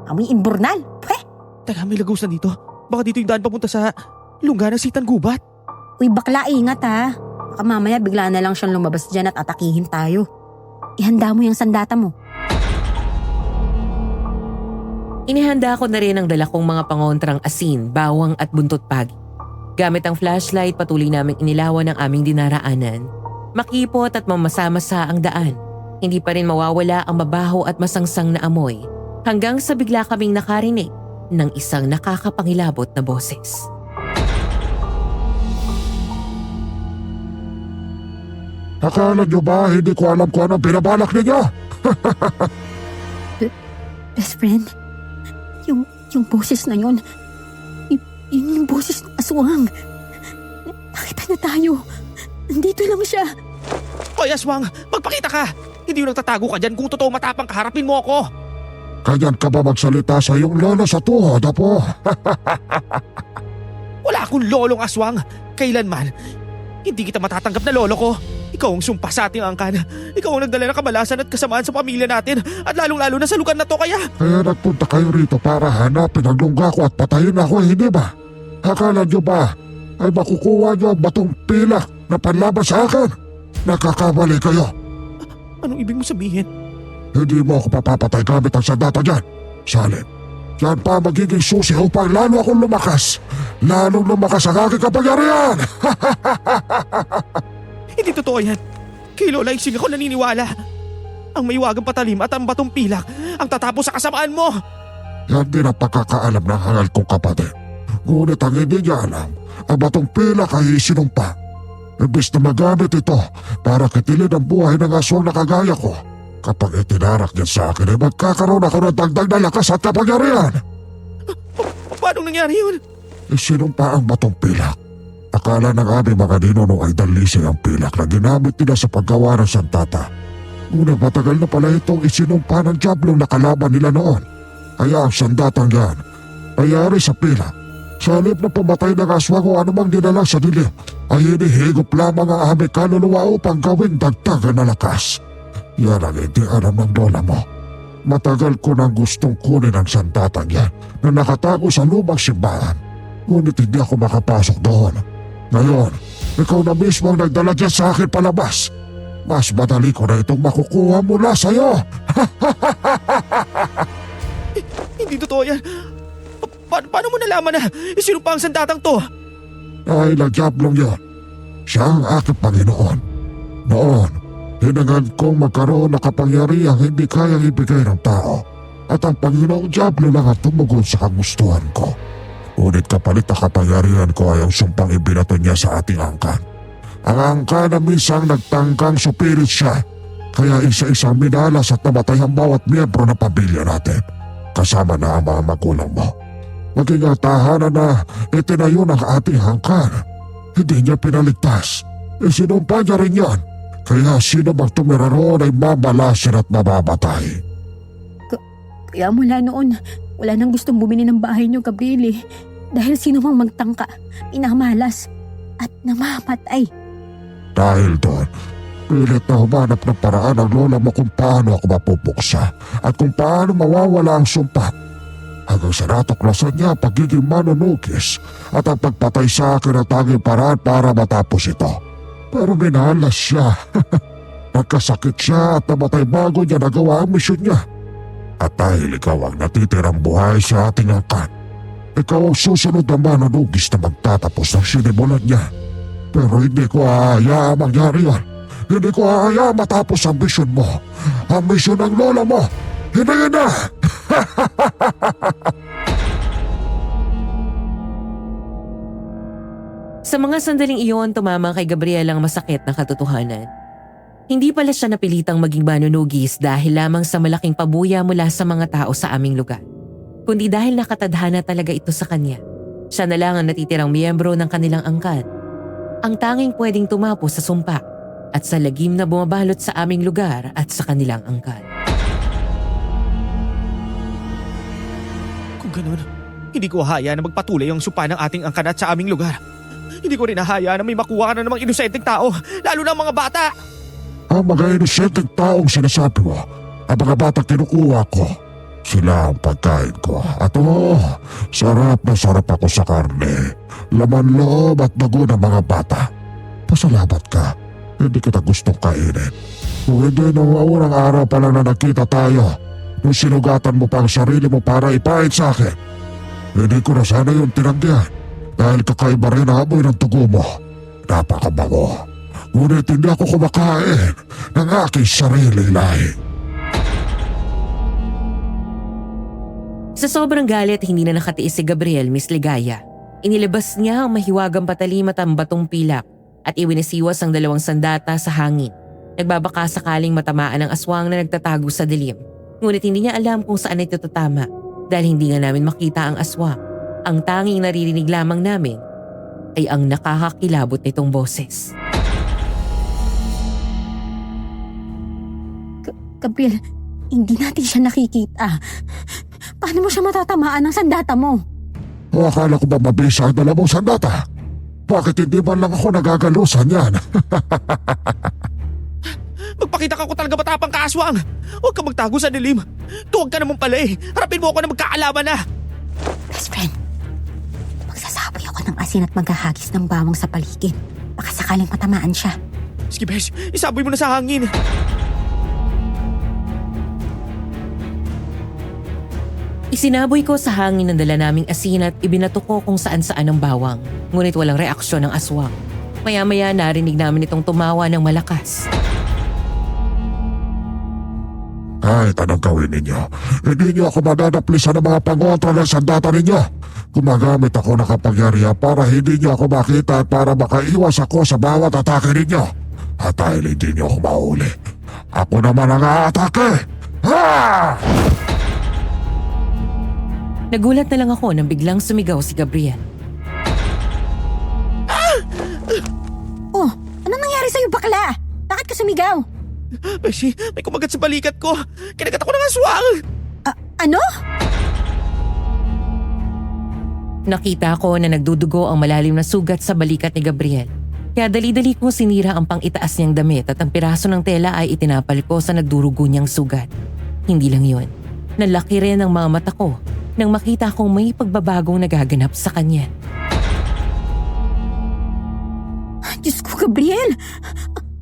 Amoy imburnal. Pweh! Teka, may lagos na dito. Baka dito yung daan papunta sa lungga ng Sitan Gubat. Uy, bakla, ingat ha. Baka mamaya bigla na lang siyang lumabas dyan at atakihin tayo. Ihanda mo yung sandata mo. Inihanda ko na rin ang dala kong mga pangontrang asin, bawang at buntot pagi. Gamit ang flashlight, patuloy naming inilawan ang aming dinaraanan. Makipot at mamasa-masa ang daan. Hindi pa rin mawawala ang mabaho at masangsang na amoy hanggang sa bigla kaming nakarinig ng isang nakakapangilabot na boses. Akala nyo ba hindi ko alam kung anong binabalak ninyo? Best friend, yung boses na yun, yun yung boses ng aswang. Nakita na tayo. Nandito lang siya. Hoy, Aswang! Magpakita ka! Hindi yung nagtatago ka dyan. Kung totoo matapang ka, harapin mo ako. Ganyan ka ba magsalita sa iyong lola sa tuhod, apo? Wala akong lolong aswang. Kailanman. Hindi kita matatanggap na lolo ko. Ikaw ang sumpa sa ating angkan. Ikaw ang nagdala ng kabalasan at kasamaan sa pamilya natin. At lalong-lalo na sa lugar na to kaya. Kaya nagpunta kayo rito para hanapin ang lungga ko at patayin ako, hindi ba? Akala nyo ba ay makukuha nyo ang batong pilak na panlaban sa akin? Nakakabali kayo. Anong ibig mo sabihin? Hindi mo ako papapatay gamit ang sandata dyan. Salin, yan pa magiging susi upang lalo akong lumakas. Lalong lumakas ang aking kapangyarihan. Hindi totoo yan. Kay Lola Ising ako naniniwala. Ang maiwagang patalim at ang batong pilak ang tatapos sa kasamaan mo. Yan din ang pagkakaalam ng hangal kong kapatid. Ngunit ang hindi niya alam, ang batong pilak ay isinumpa. Imbis na magamit ito para kitilin ang buhay ng aswang na kagaya ko, kapag itinarak niya sa akin ay magkakaroon ako ng dagdag na lakas at kapangyarihan. Paano nangyari yun? Isinumpa ang batong pilak. Akala ng aming mga ninuno ay dalisay ang pilak na ginamit nila sa paggawa ng sandata. Ngunit matagal na pala itong isinumpa ng diablong nakalaban nila noon. Kaya ang sandatang yan, mayari sa pilak. Sa halip na pamatay ng aswang o anumang dinala sa dilim, ay hinihigop lamang ang aming kaluluwa upang gawing dagdagan na lakas. Yan ang hindi alam ng lola mo. Matagal ko nang gustong kunin ang sandatang yan na nakatago sa lumang simbahan. Ngunit hindi ako makapasok doon. Ngayon, ikaw na mismo ang nagdala dyan sa akin palabas. Mas madali ko na itong makukuha mula sa'yo. Hindi totoo yan. Paano mo nalaman na isinumpa ang sandatang to? Dahil ang diablong yon, siya ang aking Panginoon. Noon, hinangad kong magkaroon ng kapangyarihang hindi kayang ibigay ng tao. At ang Panginoong Diablo lang ang tumugon sa kagustuhan ko. Ngunit kapalit na kapangyarihan ko ay ang sumpang ibinato niya sa ating angkan. Ang angkan na minsang nagtangkang supirit siya, kaya isa-isang minalas at namatay ang bawat miyembro ng pamilya natin, kasama na ang mga magulang mo. Maging ang tahanan na itinayo ng ating angkan, hindi niya pinaligtas. Isinumpa niya rin yan, kaya sino bang tumira roon ay mabalasin at mababatay. Kaya mula noon, wala nang gustong bumili ng bahay niyo, Gabriel. Dahil sino mang magtangka, pinamalas at namamatay. Dahil doon, pilit na humanap ng paraan ang lola mo kung paano ako mapupuksa at kung paano mawawala ang sumpa. Hanggang sa natuklasan niya ang pagiging manunugis at ang pagpatay sa akin ang tanging paraan para matapos ito. Pero minalas siya. Nagkasakit siya at namatay bago niya nagawa ang misyon niya. At dahil ikaw ang natitirang buhay sa ating angkan, ikaw ang susunod na manunugis na magtatapos ng sinimulan niya. Pero hindi ko hahayaan mangyari yan. Hindi ko hahayaan matapos ang misyon mo. Ang misyon ng lola mo. Hindi na! Sa mga sandaling iyon, tumama kay Gabriel ang masakit na katotohanan. Hindi pala siya napilitang maging manunugis dahil lamang sa malaking pabuya mula sa mga tao sa aming lugar, kundi dahil nakatadhana talaga ito sa kanya. Siya na lang ang natitirang miyembro ng kanilang angkan, ang tanging pwedeng tumapo sa sumpa at sa lagim na bumabalot sa aming lugar at sa kanilang angkan. Kung ganun, hindi ko hahayaan na magpatuloy ang sumpa ng ating angkan at sa aming lugar. Hindi ko rin hahayaan na may makuha ka na namang inosenteng tao, lalo na ang mga bata. Ang mga inosenteng taong sinasabi mo, ang mga batang kinukuha ko, sila ang pagkain ko. At sarap na sarap ako sa karne, laman loob at dugo ng mga bata. Pasalamat ka, hindi kita gustong kainin. Kung hindi nung unang araw pa lang na nakita tayo, nung sinugatan mo pa ang sarili mo para ipahid sa akin, hindi ko na sana yung tinanggihan dahil kakaiba rin ang amoy ng tugo mo. Napakabango. Ngunit hindi ako kumakain ng aking sariling lahi. Sa sobrang galit, hindi na nakatiis si Gabriel, Miss Ligaya. Inilabas niya ang mahiwagang patalimat ang batong pilak at iwinisiwas ang 2 sandata sa hangin. Nagbabaka sakaling matamaan ang aswang na nagtatago sa dilim. Ngunit hindi niya alam kung saan ito tatama dahil hindi nga namin makita ang aswang. Ang tanging naririnig lamang namin ay ang nakakakilabot nitong boses. Gabriel, hindi natin siya nakikita. Paano mo siya matatamaan ng sandata mo? O akala ko ba mabisa ang 2 sandata? Bakit hindi man lang ako nagagalusan yan? Magpakita ka ko talaga matapang ka, aswang. Huwag ka magtago sa dilim. Tuwag ka naman pala eh. Harapin mo ako na magkaalaman na. Best friend, magsasaboy ako ng asin at maghahagis ng bawang sa paligid. Baka sakaling matamaan siya. Sige, Besh. Isaboy mo na sa hangin. Isinaboy ko sa hangin ang dala naming asin at ibinato ko kung saan-saan ang bawang. Ngunit walang reaksyon ng aswang. Maya-maya narinig namin itong tumawa ng malakas. Kahit anong gawin ninyo, hindi niyo ako madadaplisan ng mga pangontra ng sandata ninyo. Gumagamit ako ng kapangyarihan para hindi niyo ako makita at para makaiwas ako sa bawat atake ninyo. At dahil hindi niyo ako mahuli, ako naman ang aatake! Ha! Nagulat na lang ako nang biglang sumigaw si Gabriel. Oh, anong nangyari sa'yo, bakla? Bakit ka sumigaw? Beshi, may kumagat sa balikat ko. Kinagat ako ng aswang. Ano? Nakita ko na nagdudugo ang malalim na sugat sa balikat ni Gabriel. Kaya dali-dali kong sinira ang pang-itaas niyang damit at ang piraso ng tela ay itinapal ko sa nagdurugo niyang sugat. Hindi lang yun. Nalaki rin ang mga mata ko nang makita kong may pagbabagong nagaganap sa kanya. Diyos ko, Gabriel!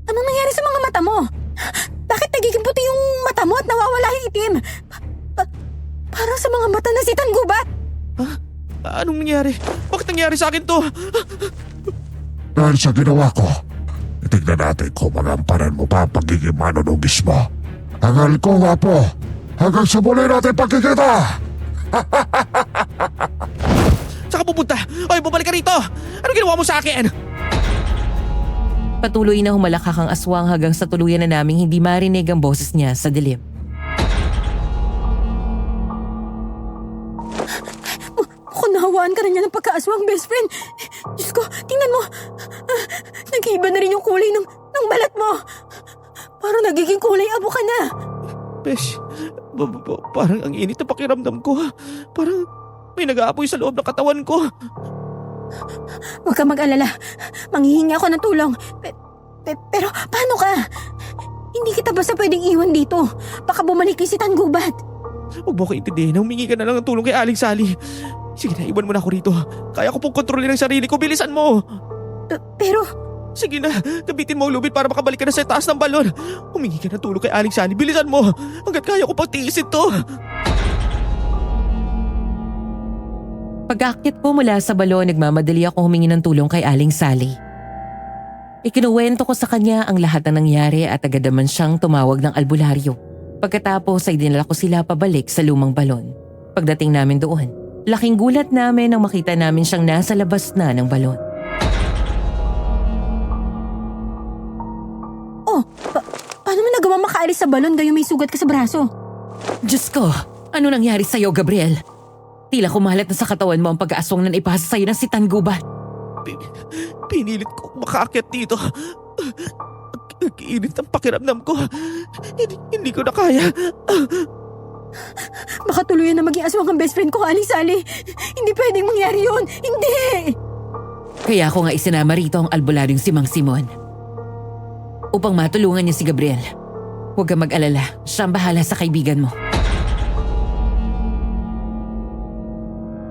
Anong nangyari sa mga mata mo? Bakit nagiging puti yung mata mo at nawawala yung itim? Parang sa mga mata na si Tangubat! Anong nangyari? Bakit nangyari sa akin to? Dahil sa ginawa ko, itignan natin kung magampanan mo pa ang pagiging manunugis mo. Hangal ko nga po, hanggang sa muli natin pagkikita! Saan ka pupunta? Oy, bumalik ka rito! Anong ginawa mo sa akin? Patuloy na humalakak ang aswang hanggang sa tuluyan na naming hindi marinig ang boses niya sa dilim. Mukhang nahawaan ka na niya ng pagkaaswang, best friend. Diyos ko, tingnan mo. Nag-iiba na rin yung kulay ng balat mo. Parang nagiging kulay abo ka na. Besh, parang ang init na pakiramdam ko. Parang may nag-aapoy sa loob ng katawan ko. Huwag ka mag-alala. Manghihingi ako ng tulong. Pero paano ka? Hindi kita basta pwedeng iwan dito. Baka bumalik kay si Tangubat. Huwag mo ko intindihin na humingi ka na lang ng tulong kay Aling Sally. Sige na, iwan mo na ako rito. Kaya ko pong kontrolin ang sarili ko. Bilisan mo! Pero Sige na, gabitin mo ang lubid para makabalik ka na sa taas ng balon. Humingi ka ng tulong kay Aling Sally. Bilisan mo! Hanggat kaya ko pang tiisin to. Pag-aakyat ko mula sa balon, nagmamadali ako humingi ng tulong kay Aling Sally. Ikinuwento ko sa kanya ang lahat ng nangyari at agad naman siyang tumawag ng albularyo. Pagkatapos ay dinala ko sila pabalik sa lumang balon. Pagdating namin doon, laking gulat namin nang makita namin siyang nasa labas na ng balon. paano mo nagawa makaalis sa balon gayon may sugat ka sa braso? Diyos ko, ano nangyari sa'yo, Gabriel? Tila kumalat na sa katawan mo ang pag-aaswang na naipasa sa'yo ng si Tangubat. Pinilit ko makaakyat dito. Ang init ang pakiramdam ko. Hindi ko na kaya. Baka tuluyan na maging aswang ang best friend ko, Aling Sally. Hindi pwedeng mangyari yun. Hindi! Kaya ako nga isinama rito ang albularyong si Mang Simon. Upang matulungan niya si Gabriel. Huwag kang mag-alala, siya ang bahala sa kaibigan mo.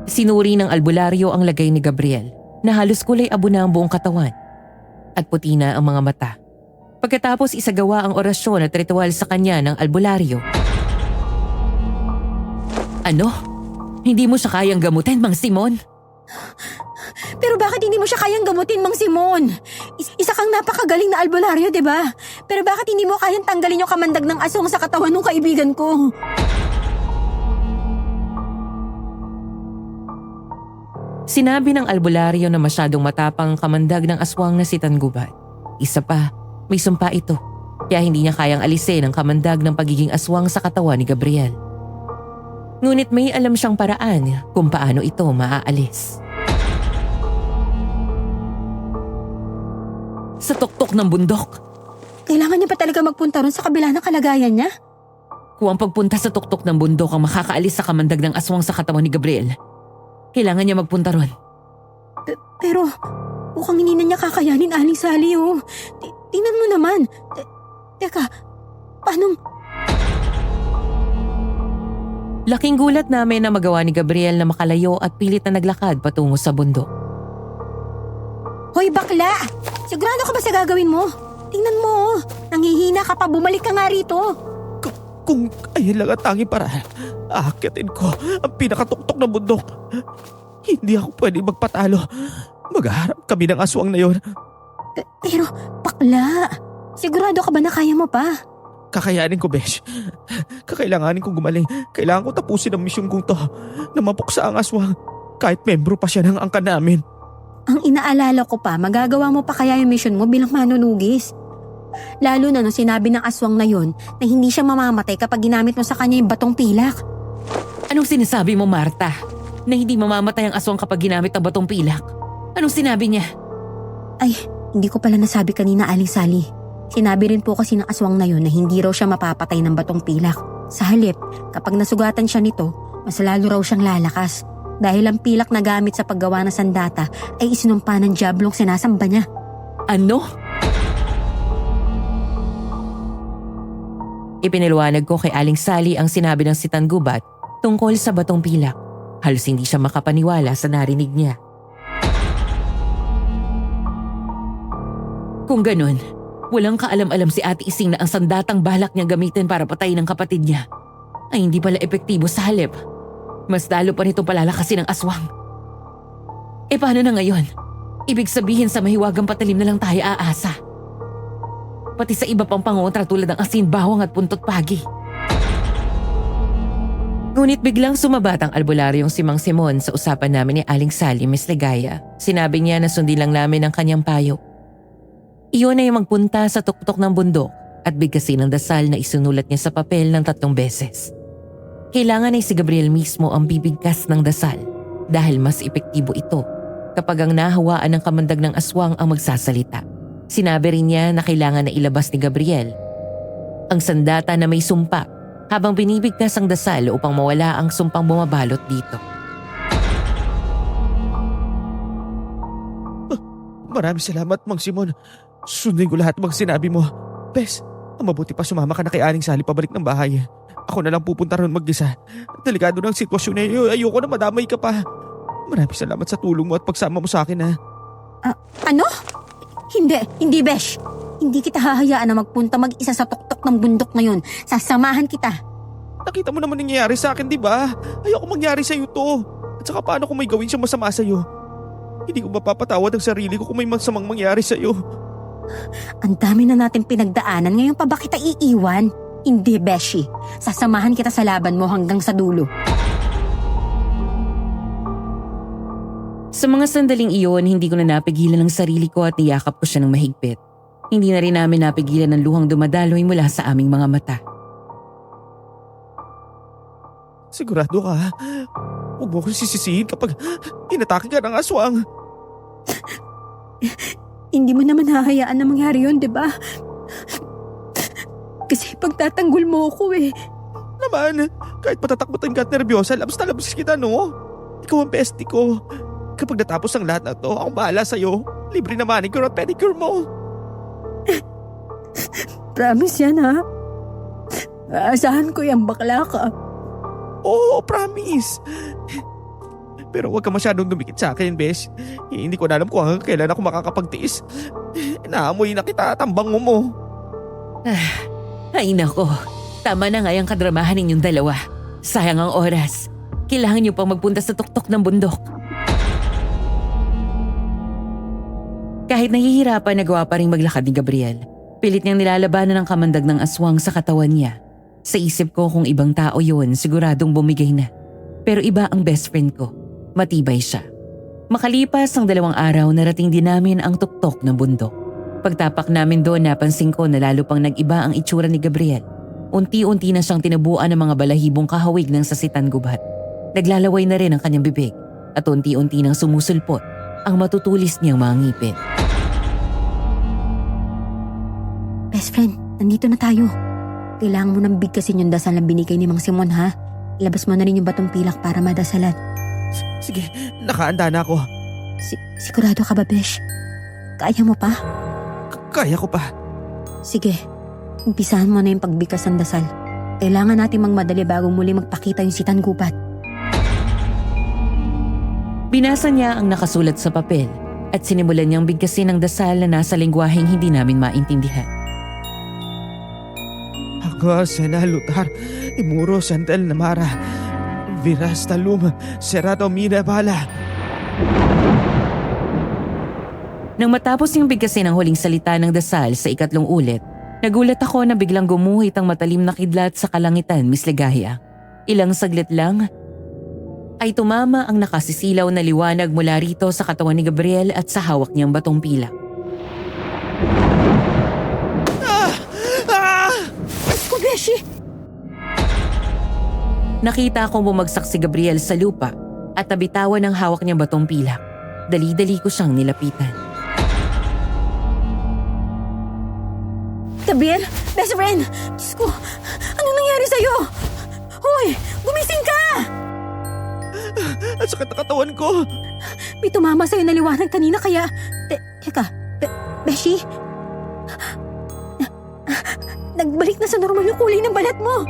Sinuri ng albularyo ang lagay ni Gabriel na halos kulay abo na ang buong katawan at puti na ang mga mata. Pagkatapos isagawa ang orasyon at ritual sa kanya ng albularyo. Ano? Hindi mo siya kayang gamutin, Mang Simon? Pero bakit hindi mo siya kayang gamutin, Mang Simon? Isa kang napakagaling na albularyo, di ba? Pero bakit hindi mo kayang tanggalin yung kamandag ng aswang sa katawan ng kaibigan ko? Sinabi ng albularyo na masyadong matapang ang kamandag ng aswang na si Tangubat. Isa pa, may sumpa ito. Kaya hindi niya kayang alisin ang kamandag ng pagiging aswang sa katawan ni Gabriel. Ngunit may alam siyang paraan kung paano ito maaalis. Sa tuktok ng bundok. Kailangan niya pa talaga magpunta ron sa kabila ng kalagayan niya? Kung ang pagpunta sa tuktok ng bundok ang makakaalis sa kamandag ng aswang sa katawan ni Gabriel, kailangan niya magpunta ron. Pero mukhang hindi na niya kakayanin, Aling Sally, oh. Tingnan mo naman. Teka, paano? Laking gulat namin na magawa ni Gabriel na makalayo at pilit na naglakad patungo sa bundok. Hoy, bakla! Sigurado ka ba sa gagawin mo? Tingnan mo, oh. Nangihina ka pa. Bumalik ka nga rito. Kung ayan lang ang tanging paraan, aakyatin ko ang pinakatuktok na bundok. Hindi ako pwede magpatalo. Maghaharap kami ng aswang na yon. Pero, bakla, sigurado ka ba na kaya mo pa? Kakayanin ko, Besh. Kakailanganin kong gumaling. Kailangan ko tapusin ang misyon kong to na mapuksa ang aswang kahit membro pa siya ng angkan namin. Ang inaalala ko pa, magagawa mo pa kaya yung mission mo bilang manunugis. Lalo na nung sinabi ng aswang na yon na hindi siya mamamatay kapag ginamit mo sa kanya yung batong pilak. Anong sinasabi mo, Marta? Na hindi mamamatay ang aswang kapag ginamit ang batong pilak? Anong sinabi niya? Ay, hindi ko pala nasabi kanina, Aling Sally. Sinabi rin po kasi ng aswang na yon na hindi raw siya mapapatay ng batong pilak. Sa halip, kapag nasugatan siya nito, mas lalo raw siyang lalakas. Dahil ang pilak na gamit sa paggawa ng sandata ay isinumpa ng diablong sinasamba niya. Ano? Ipinaliwanag ko kay Aling Sally ang sinabi ng si Tangubat tungkol sa batong pilak. Halos hindi siya makapaniwala sa narinig niya. Kung ganun, walang kaalam-alam si Ate Ising na ang sandatang balak niya gamitin para patayin ang kapatid niya ay hindi pala epektibo sa halip. Mas lalo pa nito palalakasin ang aswang. E paano na ngayon? Ibig sabihin sa mahiwagang patalim na lang tayo aasa. Pati sa iba pang pangontra tulad ng asin, bawang at puntot pagi. Ngunit biglang sumabat ang albularyong si Mang Simon sa usapan namin ni Aling Sally, Miss Ligaya. Sinabi niya na sundin lang namin ang kanyang payo. Iyon ay magpunta sa tuktok ng bundok at bigkasin ng dasal na isunulat niya sa papel ng 3 beses. Kailangan ay si Gabriel mismo ang bibigkas ng dasal dahil mas epektibo ito kapag ang nahawaan ng kamandag ng aswang ang magsasalita. Sinabi rin niya na kailangan na ilabas ni Gabriel ang sandata na may sumpa habang binibigkas ang dasal upang mawala ang sumpang bumabalot dito. Maraming salamat, Mang Simon. Sundin ko lahat ng sinabi mo. Bes, ang mabuti pa sumama ka na kay Aling Sally pabalik ng bahay. Ako na lang pupunta ron mag-isa. Delikado ng sitwasyon na yun. Ayoko na madamay ka pa. Maraming salamat sa tulong mo at pagsama mo sa akin, ha. Ano? Hindi, Besh. Hindi kita hahayaan na magpunta mag-isa sa tuktok ng bundok na yun. Sasamahan kita. Nakita mo naman nangyayari sa akin, di ba? Ayoko mangyari sa'yo to. At saka paano kung may gawin siyang masama sa'yo? Hindi ko mapapatawad ang sarili ko kung may masamang mangyari sa'yo. Ang dami na natin pinagdaanan. Ngayon pa ba kita iiwan? Hindi, Beshi. Sasamahan kita sa laban mo hanggang sa dulo. Sa mga sandaling iyon, hindi ko na napigilan ang sarili ko at niyakap ko siya ng mahigpit. Hindi na rin namin napigilan ang luhang dumadaloy mula sa aming mga mata. Sigurado ka, ha? Huwag mo akong sisisihin kapag inatake ka ng aswang. Hindi mo naman hahayaan na mangyari yun, di ba? Kasi pagtatanggol mo ako eh. naman. Kahit patatakbutan ka at nervyosa, labs na labs kita, no? Ikaw ang bestie ko. Kapag natapos ang lahat na to, akong bahala sa'yo. Libre na manicure at pedicure mo. Promise yan, ha? Aasahan ko yung bakla ka. Oo, promise. Pero huwag ka masyadong dumikit sa akin, Besh. Hindi ko na alam kung hanggang kailan ako makakapagtiis. Naamoy na kita at ang bango mo. Ay nako, tama na nga yung kadramahan ninyong dalawa. Sayang ang oras. Kailangan niyo pang magpunta sa tuktok ng bundok. Kahit nahihirapan, nagawa pa rin maglakad ni Gabriel. Pilit niyang nilalabanan ang kamandag ng aswang sa katawan niya. Sa isip ko kung ibang tao yun, siguradong bumigay na. Pero iba ang best friend ko. Matibay siya. Makalipas ang 2 araw, narating din namin ang tuktok ng bundok. Pagtapak namin doon, napansin ko na lalo pang nag-iba ang itsura ni Gabriel. Unti-unti na siyang tinabuan ng mga balahibong kahawig ng sasitan gubat. Naglalaway na rin ang kanyang bibig at unti-unti nang sumusulpot ang matutulis niyang mga ngipin. Best friend, nandito na tayo. Kailangan mo nang bigkasin yung dasal na binigay ni Mang Simon, ha? Ilabas mo na rin yung batong pilak para madasalan. Sige, nakaanda na ako. Sigurado ka ba, Besh? Kaya mo pa? Kaya ko pa. Sige, umpisahan mo na yung pagbigkas ng dasal. Kailangan natin magmadali bago muli magpakita yung sitan gubat. Binasa niya ang nakasulat sa papel at sinimulan niyang bigkasin ang dasal na nasa lengguaheng hindi namin maintindihan. Ako, Sena Lutar, Imuro, Santel, Namara, Viras, Talum, Serado, Mina, Bala. Nang matapos niyang bigkasin ang huling salita ng dasal sa 3 ulit, nagulat ako na biglang gumuhit ang matalim na kidlat sa kalangitan, Miss Ligaya. Ilang saglit lang ay tumama ang nakasisilaw na liwanag mula rito sa katawan ni Gabriel at sa hawak niyang batong pilak. Ko, Beshi! Nakita akong bumagsak si Gabriel sa lupa at nabitawan ang hawak niyang batong pilak. Dali-dali ko siyang nilapitan. Gabriel, best friend! Diyos ko, anong nangyari sa'yo? Hoy, gumising ka! At sakit na katawan ko. May tumama sa'yo na liwanag kanina kaya... Teka, Beshi? Nagbalik na sa normal yung kulay ng balat mo.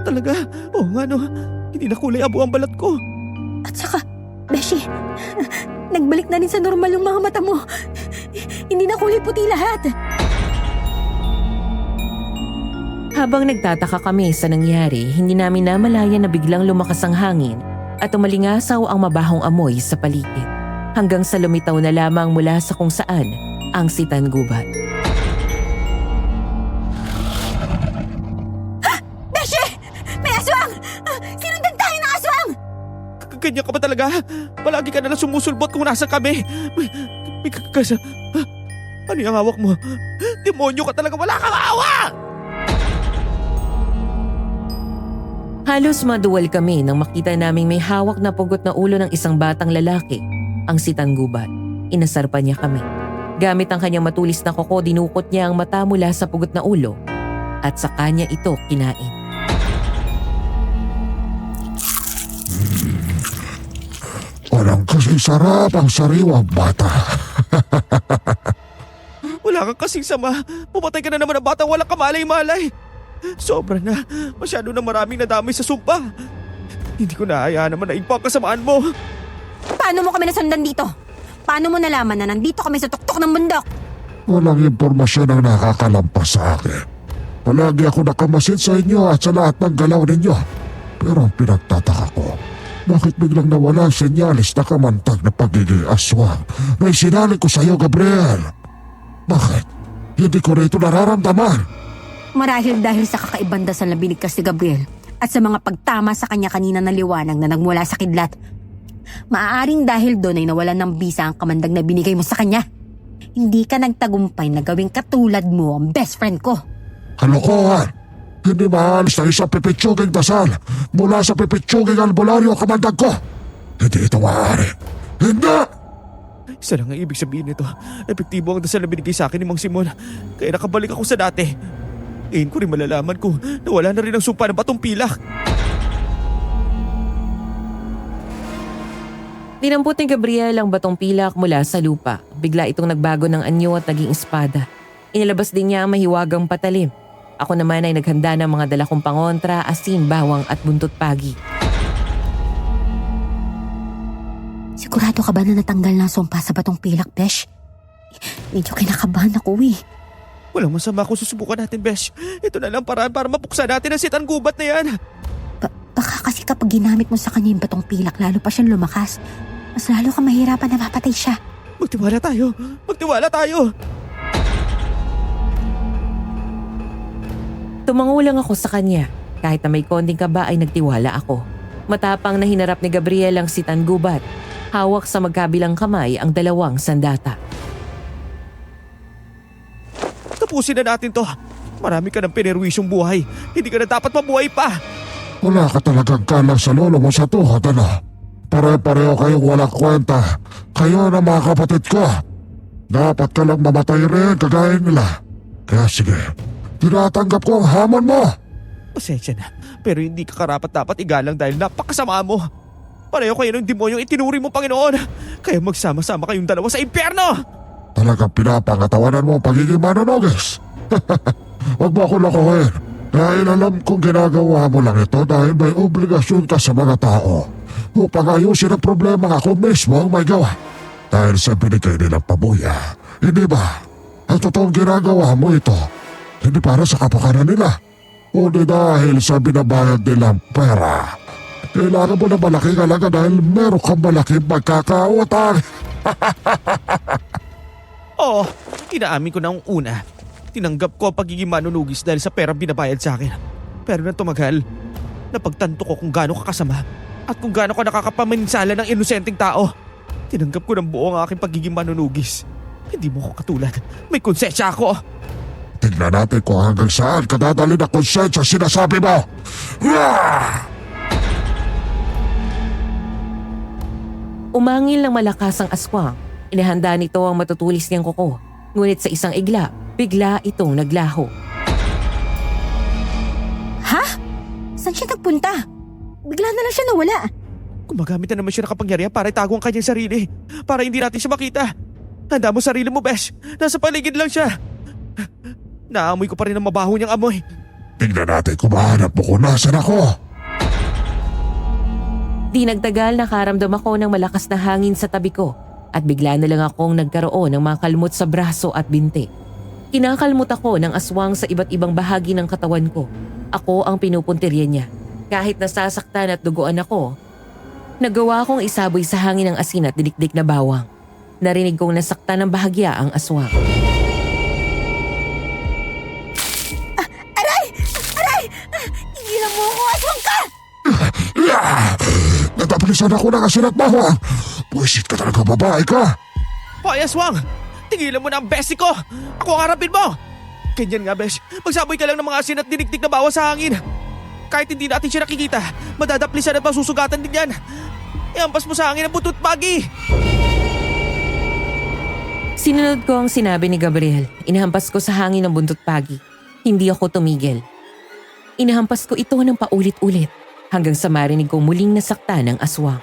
Talaga? Oo nga no. Hindi na kulay abo ang balat ko. At saka, Beshi, nagbalik na rin sa normal yung mga mata mo. Hindi na kulay puti lahat. Habang nagtataka kami sa nangyari, hindi namin namalayan na biglang lumakas ang hangin at umalingasaw ang mabahong amoy sa paligid. Hanggang sa lumitaw na lamang mula sa kung saan ang sitan gubat. Beshi! May aswang! Sinundan tayo ng aswang! Ganyan ka ba talaga? Palagi ka nalang sumusulbot kung nasa kami. May kakasa. Ano yung hawak mo? Demonyo ka talaga, wala kang awa! Halos maduwal kami nang makita naming may hawak na pugot na ulo ng isang batang lalaki, ang sitan gubat. Inasar pa niya kami. Gamit ang kanyang matulis na kuko, dinukot niya ang mata mula sa pugot na ulo at sa kanya ito kinain. Walang kasing sarap ang sariwang bata. Wala kang kasing sama. Pumatay ka na naman ng batang walang kamalay-malay. Sobra na. Masyado na maraming nadamay sa sumpa. Hindi ko naayaan naman na iba ang kasamaan mo. Paano mo kami nasundan dito? Paano mo nalaman na nandito kami sa tuktok ng bundok? Walang impormasyon ang nakakalampas sa akin. Palagi ako nakamasid sa inyo at sa lahat ng galaw ninyo. Pero ang pinagtataka ko, bakit biglang nawala ang senyalis na kamantag na pagiging aswang na isinali ko sa iyo, Gabriel? Bakit? Hindi ko na ito nararamdaman. Marahil dahil sa kakaibang dasal na binigkas ni Gabriel at sa mga pagtama sa kanya kanina na liwanag na nagmula sa kidlat. Maaaring dahil doon ay nawalan ng bisa ang kamandag na binigay mo sa kanya. Hindi ka nagtagumpay na gawing katulad mo ang best friend ko. Kalokohan! Hindi maalis na isang pipitsuging dasal mula sa pipitsuging albularyo ang kamandag ko. Hindi ito maaari. Hindi! Isa lang ang ibig sabihin nito. Epektibo ang dasal na binigay sa akin ni Mang Simon. Kaya nakabalik ako sa dati. Ngayon ko rin malalaman ko na wala na rin ang sumpa ng batong pilak. Dinampot ni Gabriel ang batong pilak mula sa lupa. Bigla itong nagbago ng anyo at naging espada. Inilabas din niya ang mahiwagang patalim. Ako naman ay naghanda ng mga dala kong pangontra, asin, bawang at buntot pagi. Sigurado ka ba na natanggal na ang sumpa sa batong pilak, Besh? Medyo kinakabahan ako eh. Walang masama kung susubukan natin, Besh. Ito na lang paraan para mapuksa natin ang sitan gubat na yan. Baka kasi kapag ginamit mo sa kanya yung batong pilak, lalo pa siyang lumakas. Mas lalo ka mahirapan na mapatay siya. Magtiwala tayo. Magtiwala tayo. Tumangulang ako sa kanya. Kahit na may konting kaba ay nagtiwala ako. Matapang na hinarap ni Gabriel ang sitan gubat. Hawak sa magkabilang kamay ang dalawang sandata. Tapusin na natin to. Marami ka ng pinerwisyong buhay. Hindi ka na dapat mabuhay pa. Wala ka talagang kalang sa lolo mo sa tuhod, ano? Pare-pareho kayong walang kwenta. Kayo na mga kapatid ko. Dapat ka lang mamatay rin kagaya nila. Kaya sige, tinatanggap ko ang hamon mo. Pasensya na, pero hindi ka karapat dapat igalang dahil napakasama mo. Pareho kayo ng demonyong itinuri mo, Panginoon. Kaya magsama-sama kayong dalawa sa impyerno. Talagang pinapangatawanan mo ang pagiging manonogis. Huwag mo ako lakuhin. Dahil alam kong ginagawa mo lang ito dahil may obligasyon ka sa mga tao upang ayusin ang problema ako mismo ang may gawa. Dahil sa binigay nilang pabuya, hindi ba? Ang totoong ginagawa mo ito, hindi para sa kapakanan nila, kundi dahil sa binabayad nilang pera. Kailangan mo na malaking halaga dahil meron kang malaking magkakautang. Oo, inaamin ko na ang una. Tinanggap ko ang pagiging manunugis dahil sa perang binabayad sa akin. Pero nang tumagal, napagtanto ko kung gaano ka kasama at kung gaano ka nakakapaminsala ng inosenteng tao. Tinanggap ko ng buo ang aking pagiging manunugis. Hindi mo ko katulad. May konsensya ako. Tingnan natin kung hanggang saan ka dadali na konsensya sinasabi mo. Umangil ng malakas ang aswang. Inihanda nito ang matutulis niyang kuko. Ngunit sa isang igla, bigla itong naglaho. Ha? Saan siya nagpunta? Bigla na lang siya nawala. Gumagamit na naman siya ng kapangyarihan para itago ang kanyang sarili. Para hindi natin siya makita. Handa mo sarili mo, Besh. Nasa paligid lang siya. Naamoy ko pa rin ang mabaho niyang amoy. Tingnan natin kung mahanap mo kung nasan ako. Di nagtagal nakaramdam ako ng malakas na hangin sa tabi ko at bigla na lang akong nagkaroon ng mga kalmot sa braso at binti. Kinakalmot ako ng aswang sa iba't ibang bahagi ng katawan ko. Ako ang pinupuntirya niya. Kahit nasasaktan at duguan ako, nagawa kong isaboy sa hangin ng asin at dinikdik na bawang. Narinig kong nasaktan ng bahagya ang aswang. Aray! Tigilan mo ako, aswang ka! Natapilisan ako ng asin at bawang. Buisit ka talaga, babae ka. Hoy, aswang! Tigilan mo na ang besi ko! Ako ang harapin mo! Ganyan nga, Besh. Magsaboy ka lang ng mga asin at dinikdik na bawang sa hangin. Kahit hindi natin siya nakikita, madadaplisan at masusugatan din yan. Iampas mo sa hangin ang butot bagi! Sinunod ko ang sinabi ni Gabriel. Inahampas ko sa hangin ng buntot pagi. Hindi ako tumigil. Inahampas ko ito ng paulit-ulit hanggang sa marinig kong muling nasaktan ng aswang.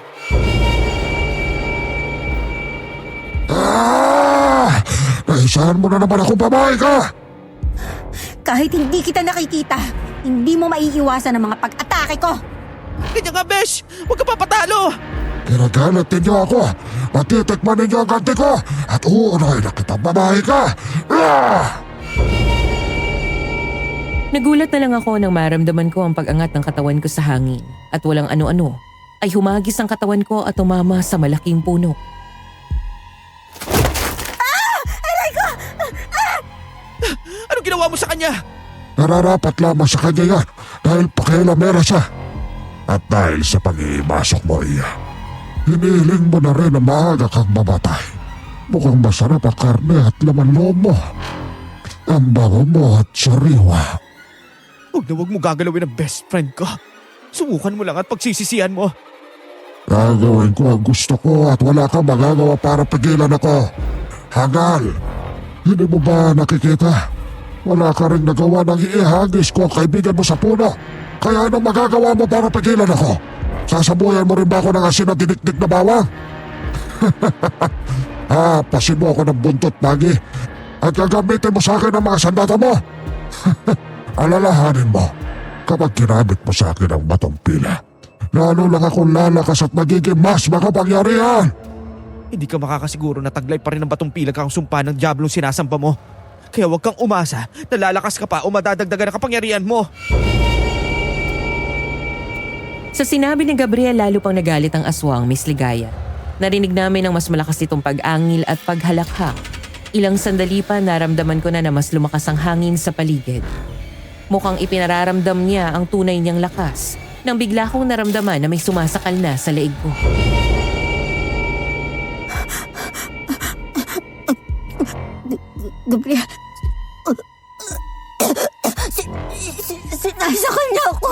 Naisahan mo na naman akong babae ka. Kahit hindi kita nakikita, hindi mo maiiwasan ang mga pag-atake ko. Ganyan nga, Besh! Huwag ka papatalo! Kinagalit ninyo ako. Matitikman ninyo ang ganti ko at uunahin na kitang babae ka. Nagulat na lang ako nang maramdaman ko ang pag-angat ng katawan ko sa hangin at walang ano-ano ay humagis ang katawan ko at tumama sa malaking puno. Anong ginawa mo sa kanya? Nararapat lamang sa kanya yan dahil pakialamera siya. At dahil sa pag-iimasok mo iya, hinihiling mo na rin na maaga kang mamatay. Mukhang masarap ang karne at laman loob mo. Ang bango mo at sariwa. Huwag na huwag mo gagalawin ang best friend ko. Subukan mo lang at pagsisisihan mo. Gagawin ko ang gusto ko at wala kang magagawa para pigilan ako. Hangal, hindi mo ba nakikita? Wala ka rin nagawa ng iihagis ko ang kaibigan mo sa puno. Kaya anong magagawa mo para pigilan ako? Sasabuyan mo rin ba ako ng asin na dinikdik na bawang? Pasin mo ako ng buntot, Maggie. At gagamitin mo sa akin ang mga sandata mo. Alalahanin mo, kapag ginamit mo sa akin ang batong pila, lalo lang akong lalakas at magiging mas makapangyarihan. Hindi ka makakasiguro na taglay pa rin ng batong pilag ang sumpa ng diablong sinasampa mo. Kaya huwag kang umasa na lalakas ka pa o madadagdagan ang kapangyarihan mo. Sa sinabi ni Gabriel, lalo pang nagalit ang aswang, Miss Ligaya. Narinig namin ang mas malakas nitong pag-angil at paghalakhak. Ilang sandali pa naramdaman ko na mas lumakas ang hangin sa paligid. Mukhang ipinararamdam niya ang tunay niyang lakas nang bigla kong naramdaman na may sumasakal na sa leeg ko. Gabriel, sinasakal niya ako.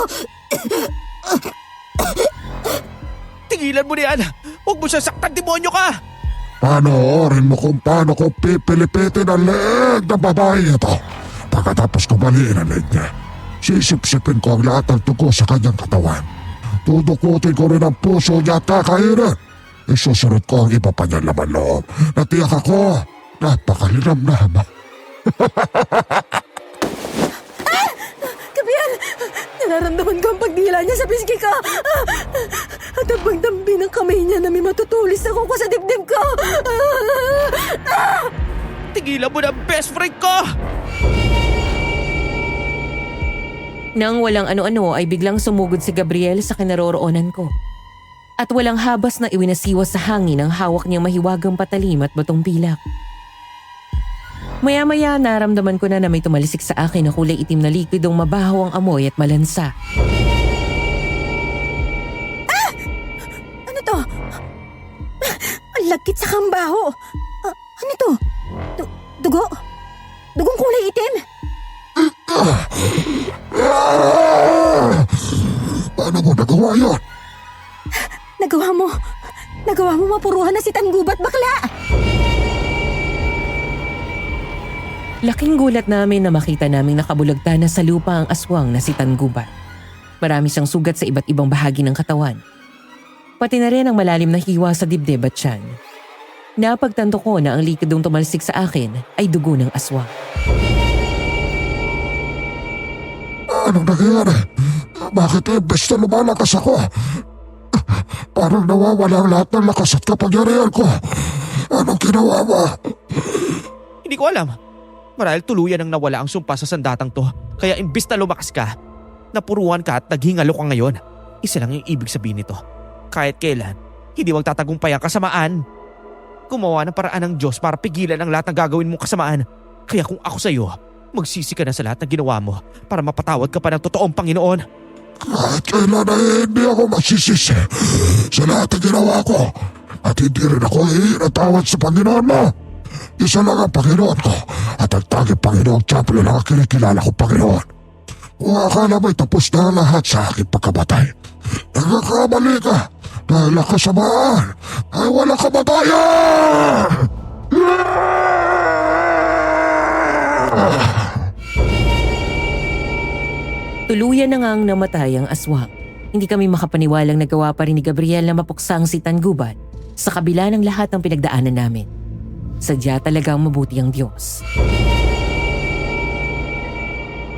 Tigilan mo niyan! Huwag mo siya saktan, demonyo ka! Panoorin mo kung paano ko pipilipitin ang leeg ng babae ito. Pagkatapos ko baliin ang leeg niya, sisipsipin ko ang lahat ng tugo sa kanyang katawan. Tudukutin ko rin ang puso niya at kakainin. Isusunod ko ang iba pa niyang laman loob. Natiyak ako, napakaliramnam. Gabriel, nararamdaman ko ang pagdila niya sa pisngi ko. At ang pagdambi ng kamay niya na may matutulis ako sa dibdib ko. Tigilan mo na ang best friend ko! Nang walang ano-ano ay biglang sumugod si Gabriel sa kinaroroonan ko. At walang habas na iwinasiwas sa hangin ang hawak niyang mahiwagang patalim at batong pilak. Maya-maya naramdaman ko na may tumalisik sa akin na kulay itim na likwidong mabaho ang amoy at malansa. Ano to? Ang lagkit sa kambaho. Ano to? Dugo? Dugong kulay itim? Paano mo nagawa yun? Nagawa mo mapuruhan na si Tanggubat, bakla! Laking gulat namin na makita naming nakabulagta na sa lupa ang aswang na si Tanggubat. Marami siyang sugat sa iba't ibang bahagi ng katawan. Pati na rin ang malalim na hiwa sa dibdib at tiyan. Napagtanto ko na ang likidong tumalsik sa akin ay dugo ng aswang. Anong nangyayari? Bakit imbes na lumalakas ako? Parang nawawala ang lahat ng lakas at kapangyarihan ko. Anong ginawa mo? Hindi ko alam. Marahil tuluyan ang nawala ang sumpa sa sandatang to. Kaya imbis na lumakas ka, napuruan ka at naghingalo ka ngayon. Isa lang yung ibig sabihin nito. Kahit kailan, hindi magtatagumpay ang kasamaan. Gumawa ng paraan ng Diyos para pigilan ang lahat ng gagawin mong kasamaan. Kaya kung ako sa'yo, magsisi ka na sa lahat ng ginawa mo para mapatawad ka pa ng totoong Panginoon. Kahit kailan ay hindi ako masisisi sa lahat ng ginawa ko. At hindi rin ako hihinatawad sa Panginoon mo. Isa lang ang Panginoon ko at ang tanging Panginoong Diablo lang ang kinikilala ko, Panginoon. Kung akala mo'y tapos na ang lahat sa aking pagkamatay, nagkakamali ka dahil ang kasamaan ay walang kamatayan! Tuluyan na ngang namatay ang aswang. Hindi kami makapaniwalang nagawa pa rin ni Gabriel na mapuksang si Tanggubat sa kabila ng lahat ng pinagdaanan namin. Sadya talagang mabuti ang Diyos.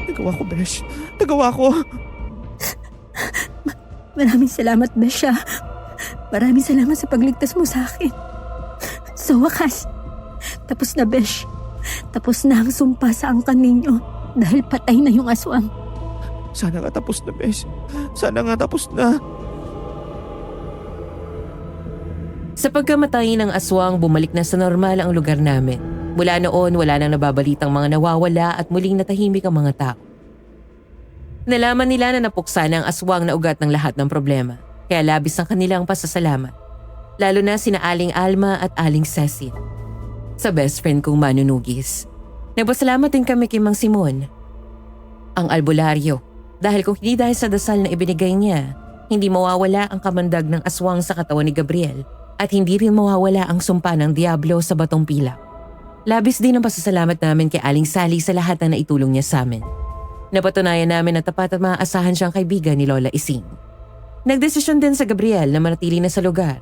Nagawa ko, Besh. Nagawa ko. Maraming salamat, Besha. Maraming salamat sa pagligtas mo sa akin. Sa wakas, tapos na, Besh. Tapos na ang sumpa sa angkan ninyo dahil patay na yung aswang. Sana nga tapos na, Besh. Sana nga tapos na. Sa pagkamatay ng aswang, bumalik na sa normal ang lugar namin. Mula noon, wala nang nababalitang mga nawawala at muling natahimik ang mga tao. Nalaman nila na napuksa na ang aswang na ugat ng lahat ng problema, kaya labis ang kanilang pasasalamat. Lalo na sina Aling Alma at Aling Cecil. Sa best friend kong manunugis. Nagpasalamat din kami kay Mang Simon. Ang albularyo, dahil kung hindi dahil sa dasal na ibinigay niya, hindi mawawala ang kamandag ng aswang sa katawan ni Gabriel at hindi rin mawawala ang sumpa ng Diablo sa batong pilak. Labis din ang pasasalamat namin kay Aling Sally sa lahat na naitulong niya sa amin. Napatunayan namin na tapat at maaasahan siyang kaibigan ni Lola Ising. Nagdesisyon din sa Gabriel na manatili na sa lugar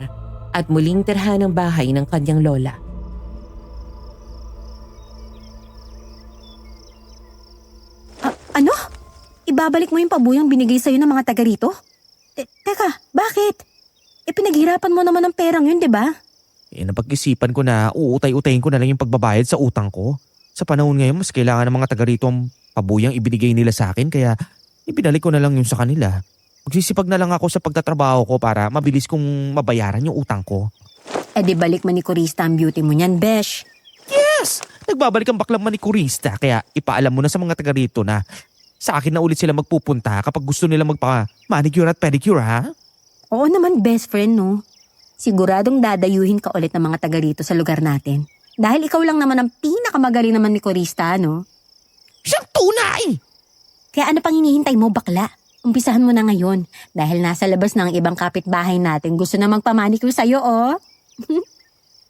at muling tirhan ang bahay ng kanyang lola. Ano? Ibabalik mo yung pabuyang binigay sa'yo ng mga taga rito? Teka, bakit? Pinaghirapan mo naman ang perang yun, di ba? Napag-isipan ko na uutay-utayin ko na lang yung pagbabayad sa utang ko. Sa panahon ngayon, mas kailangan ng mga taga rito ang pabuyang ibinigay nila sa akin kaya ibinalik ko na lang yun sa kanila. Magsisipag na lang ako sa pagtatrabaho ko para mabilis kong mabayaran yung utang ko. Di balik manikurista ang beauty mo niyan, besh. Yes! Nagbabalik ang baklang manikurista kaya ipaalam mo na sa mga taga rito na sa akin na ulit sila magpupunta kapag gusto nila magpa-manicure at pedicure, ha? Oo naman, best friend, no? Siguradong dadayuhin ka ulit ng mga taga rito sa lugar natin. Dahil ikaw lang naman ang pinakamagaling naman ni Corista, no? Siyang tunay! Kaya ano pang hinihintay mo, bakla? Umpisahan mo na ngayon. Dahil nasa labas na ang ibang kapitbahay natin gusto na magpamanicure sa'yo, oh.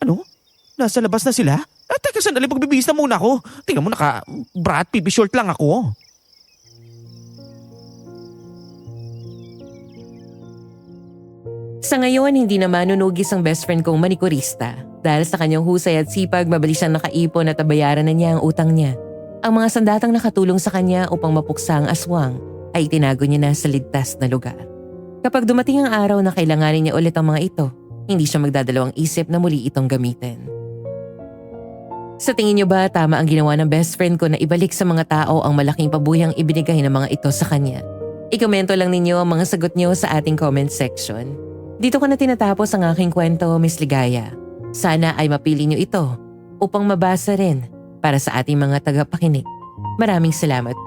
Ano? Nasa labas na sila? Teka, sandali, pagbibihis na muna ako. Tingnan mo, naka-brat, pipi short lang ako. Sa ngayon, hindi na manunugis ang best friend kong manikurista. Dahil sa kanyang husay at sipag, mabilis siyang nakaipon at nabayaran na niya ang utang niya. Ang mga sandatang nakatulong sa kanya upang mapuksa ang aswang ay itinago niya na sa ligtas na lugar. Kapag dumating ang araw na kailanganin niya ulit ang mga ito, hindi siya magdadalawang isip na muli itong gamitin. Sa tingin niyo ba tama ang ginawa ng best friend ko na ibalik sa mga tao ang malaking pabuyang ibinigay ng mga ito sa kanya? I-komento lang ninyo ang mga sagot niyo sa ating comment section. Dito ko na tinatapos ang aking kwento, Miss Ligaya. Sana ay mapili niyo ito upang mabasa rin para sa ating mga tagapakinig. Maraming salamat.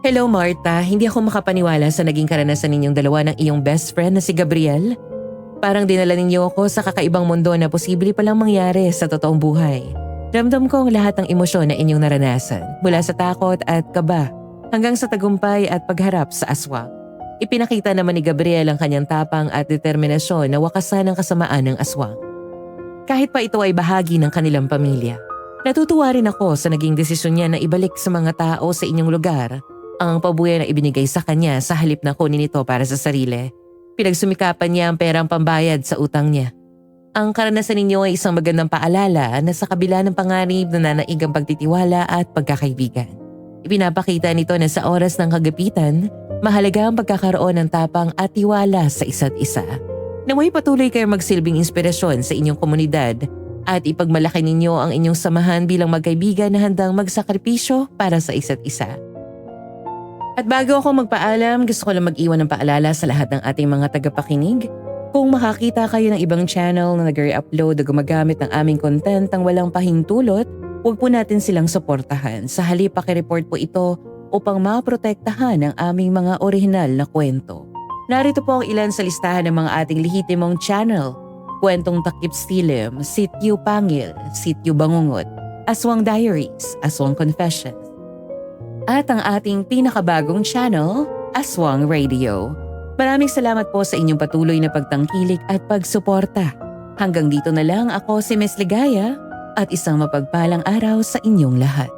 Hello Marta, hindi ako makapaniwala sa naging karanasan ninyong dalawa ng iyong best friend na si Gabriel. Parang dinala ninyo ako sa kakaibang mundo na posible palang mangyari sa totoong buhay. Ramdam ko ang lahat ng emosyon na inyong naranasan, mula sa takot at kaba hanggang sa tagumpay at pagharap sa aswang. Ipinakita naman ni Gabriel ang kanyang tapang at determinasyon na wakasan ang kasamaan ng aswang. Kahit pa ito ay bahagi ng kanilang pamilya. Natutuwa rin ako sa naging desisyon niya na ibalik sa mga tao sa inyong lugar ang pabuya na ibinigay sa kanya sa halip na kunin ito para sa sarili. Pinagsumikapan niya ang perang pambayad sa utang niya. Ang karanasan ninyo ay isang magandang paalala na sa kabila ng panganib na nanaig ang pagtitiwala at pagkakaibigan. Ipinapakita nito na sa oras ng kagapitan, mahalaga ang pagkakaroon ng tapang at tiwala sa isa't isa. Naway patuloy kayong magsilbing inspirasyon sa inyong komunidad at ipagmalaki ninyo ang inyong samahan bilang magkaibigan na handang magsakripisyo para sa isa't isa. At bago ako magpaalam, gusto ko lang mag-iwan ng paalala sa lahat ng ating mga tagapakinig. Kung makakita kayo ng ibang channel na nag-re-upload o gumagamit ng aming content ang walang pahintulot, huwag po natin silang suportahan. Sa halip, pakireport po ito upang maprotektahan ang aming mga orihinal na kwento. Narito po ang ilan sa listahan ng mga ating lehitimong channel. Kwentong Takip Silim, Sityo Pangil, Sityo Bangungot, Aswang Diaries, Aswang Confessions. At ang ating pinakabagong channel, Aswang Radio. Maraming salamat po sa inyong patuloy na pagtangkilik at pagsuporta. Hanggang dito na lang, ako si Miss Ligaya at isang mapagpalang araw sa inyong lahat.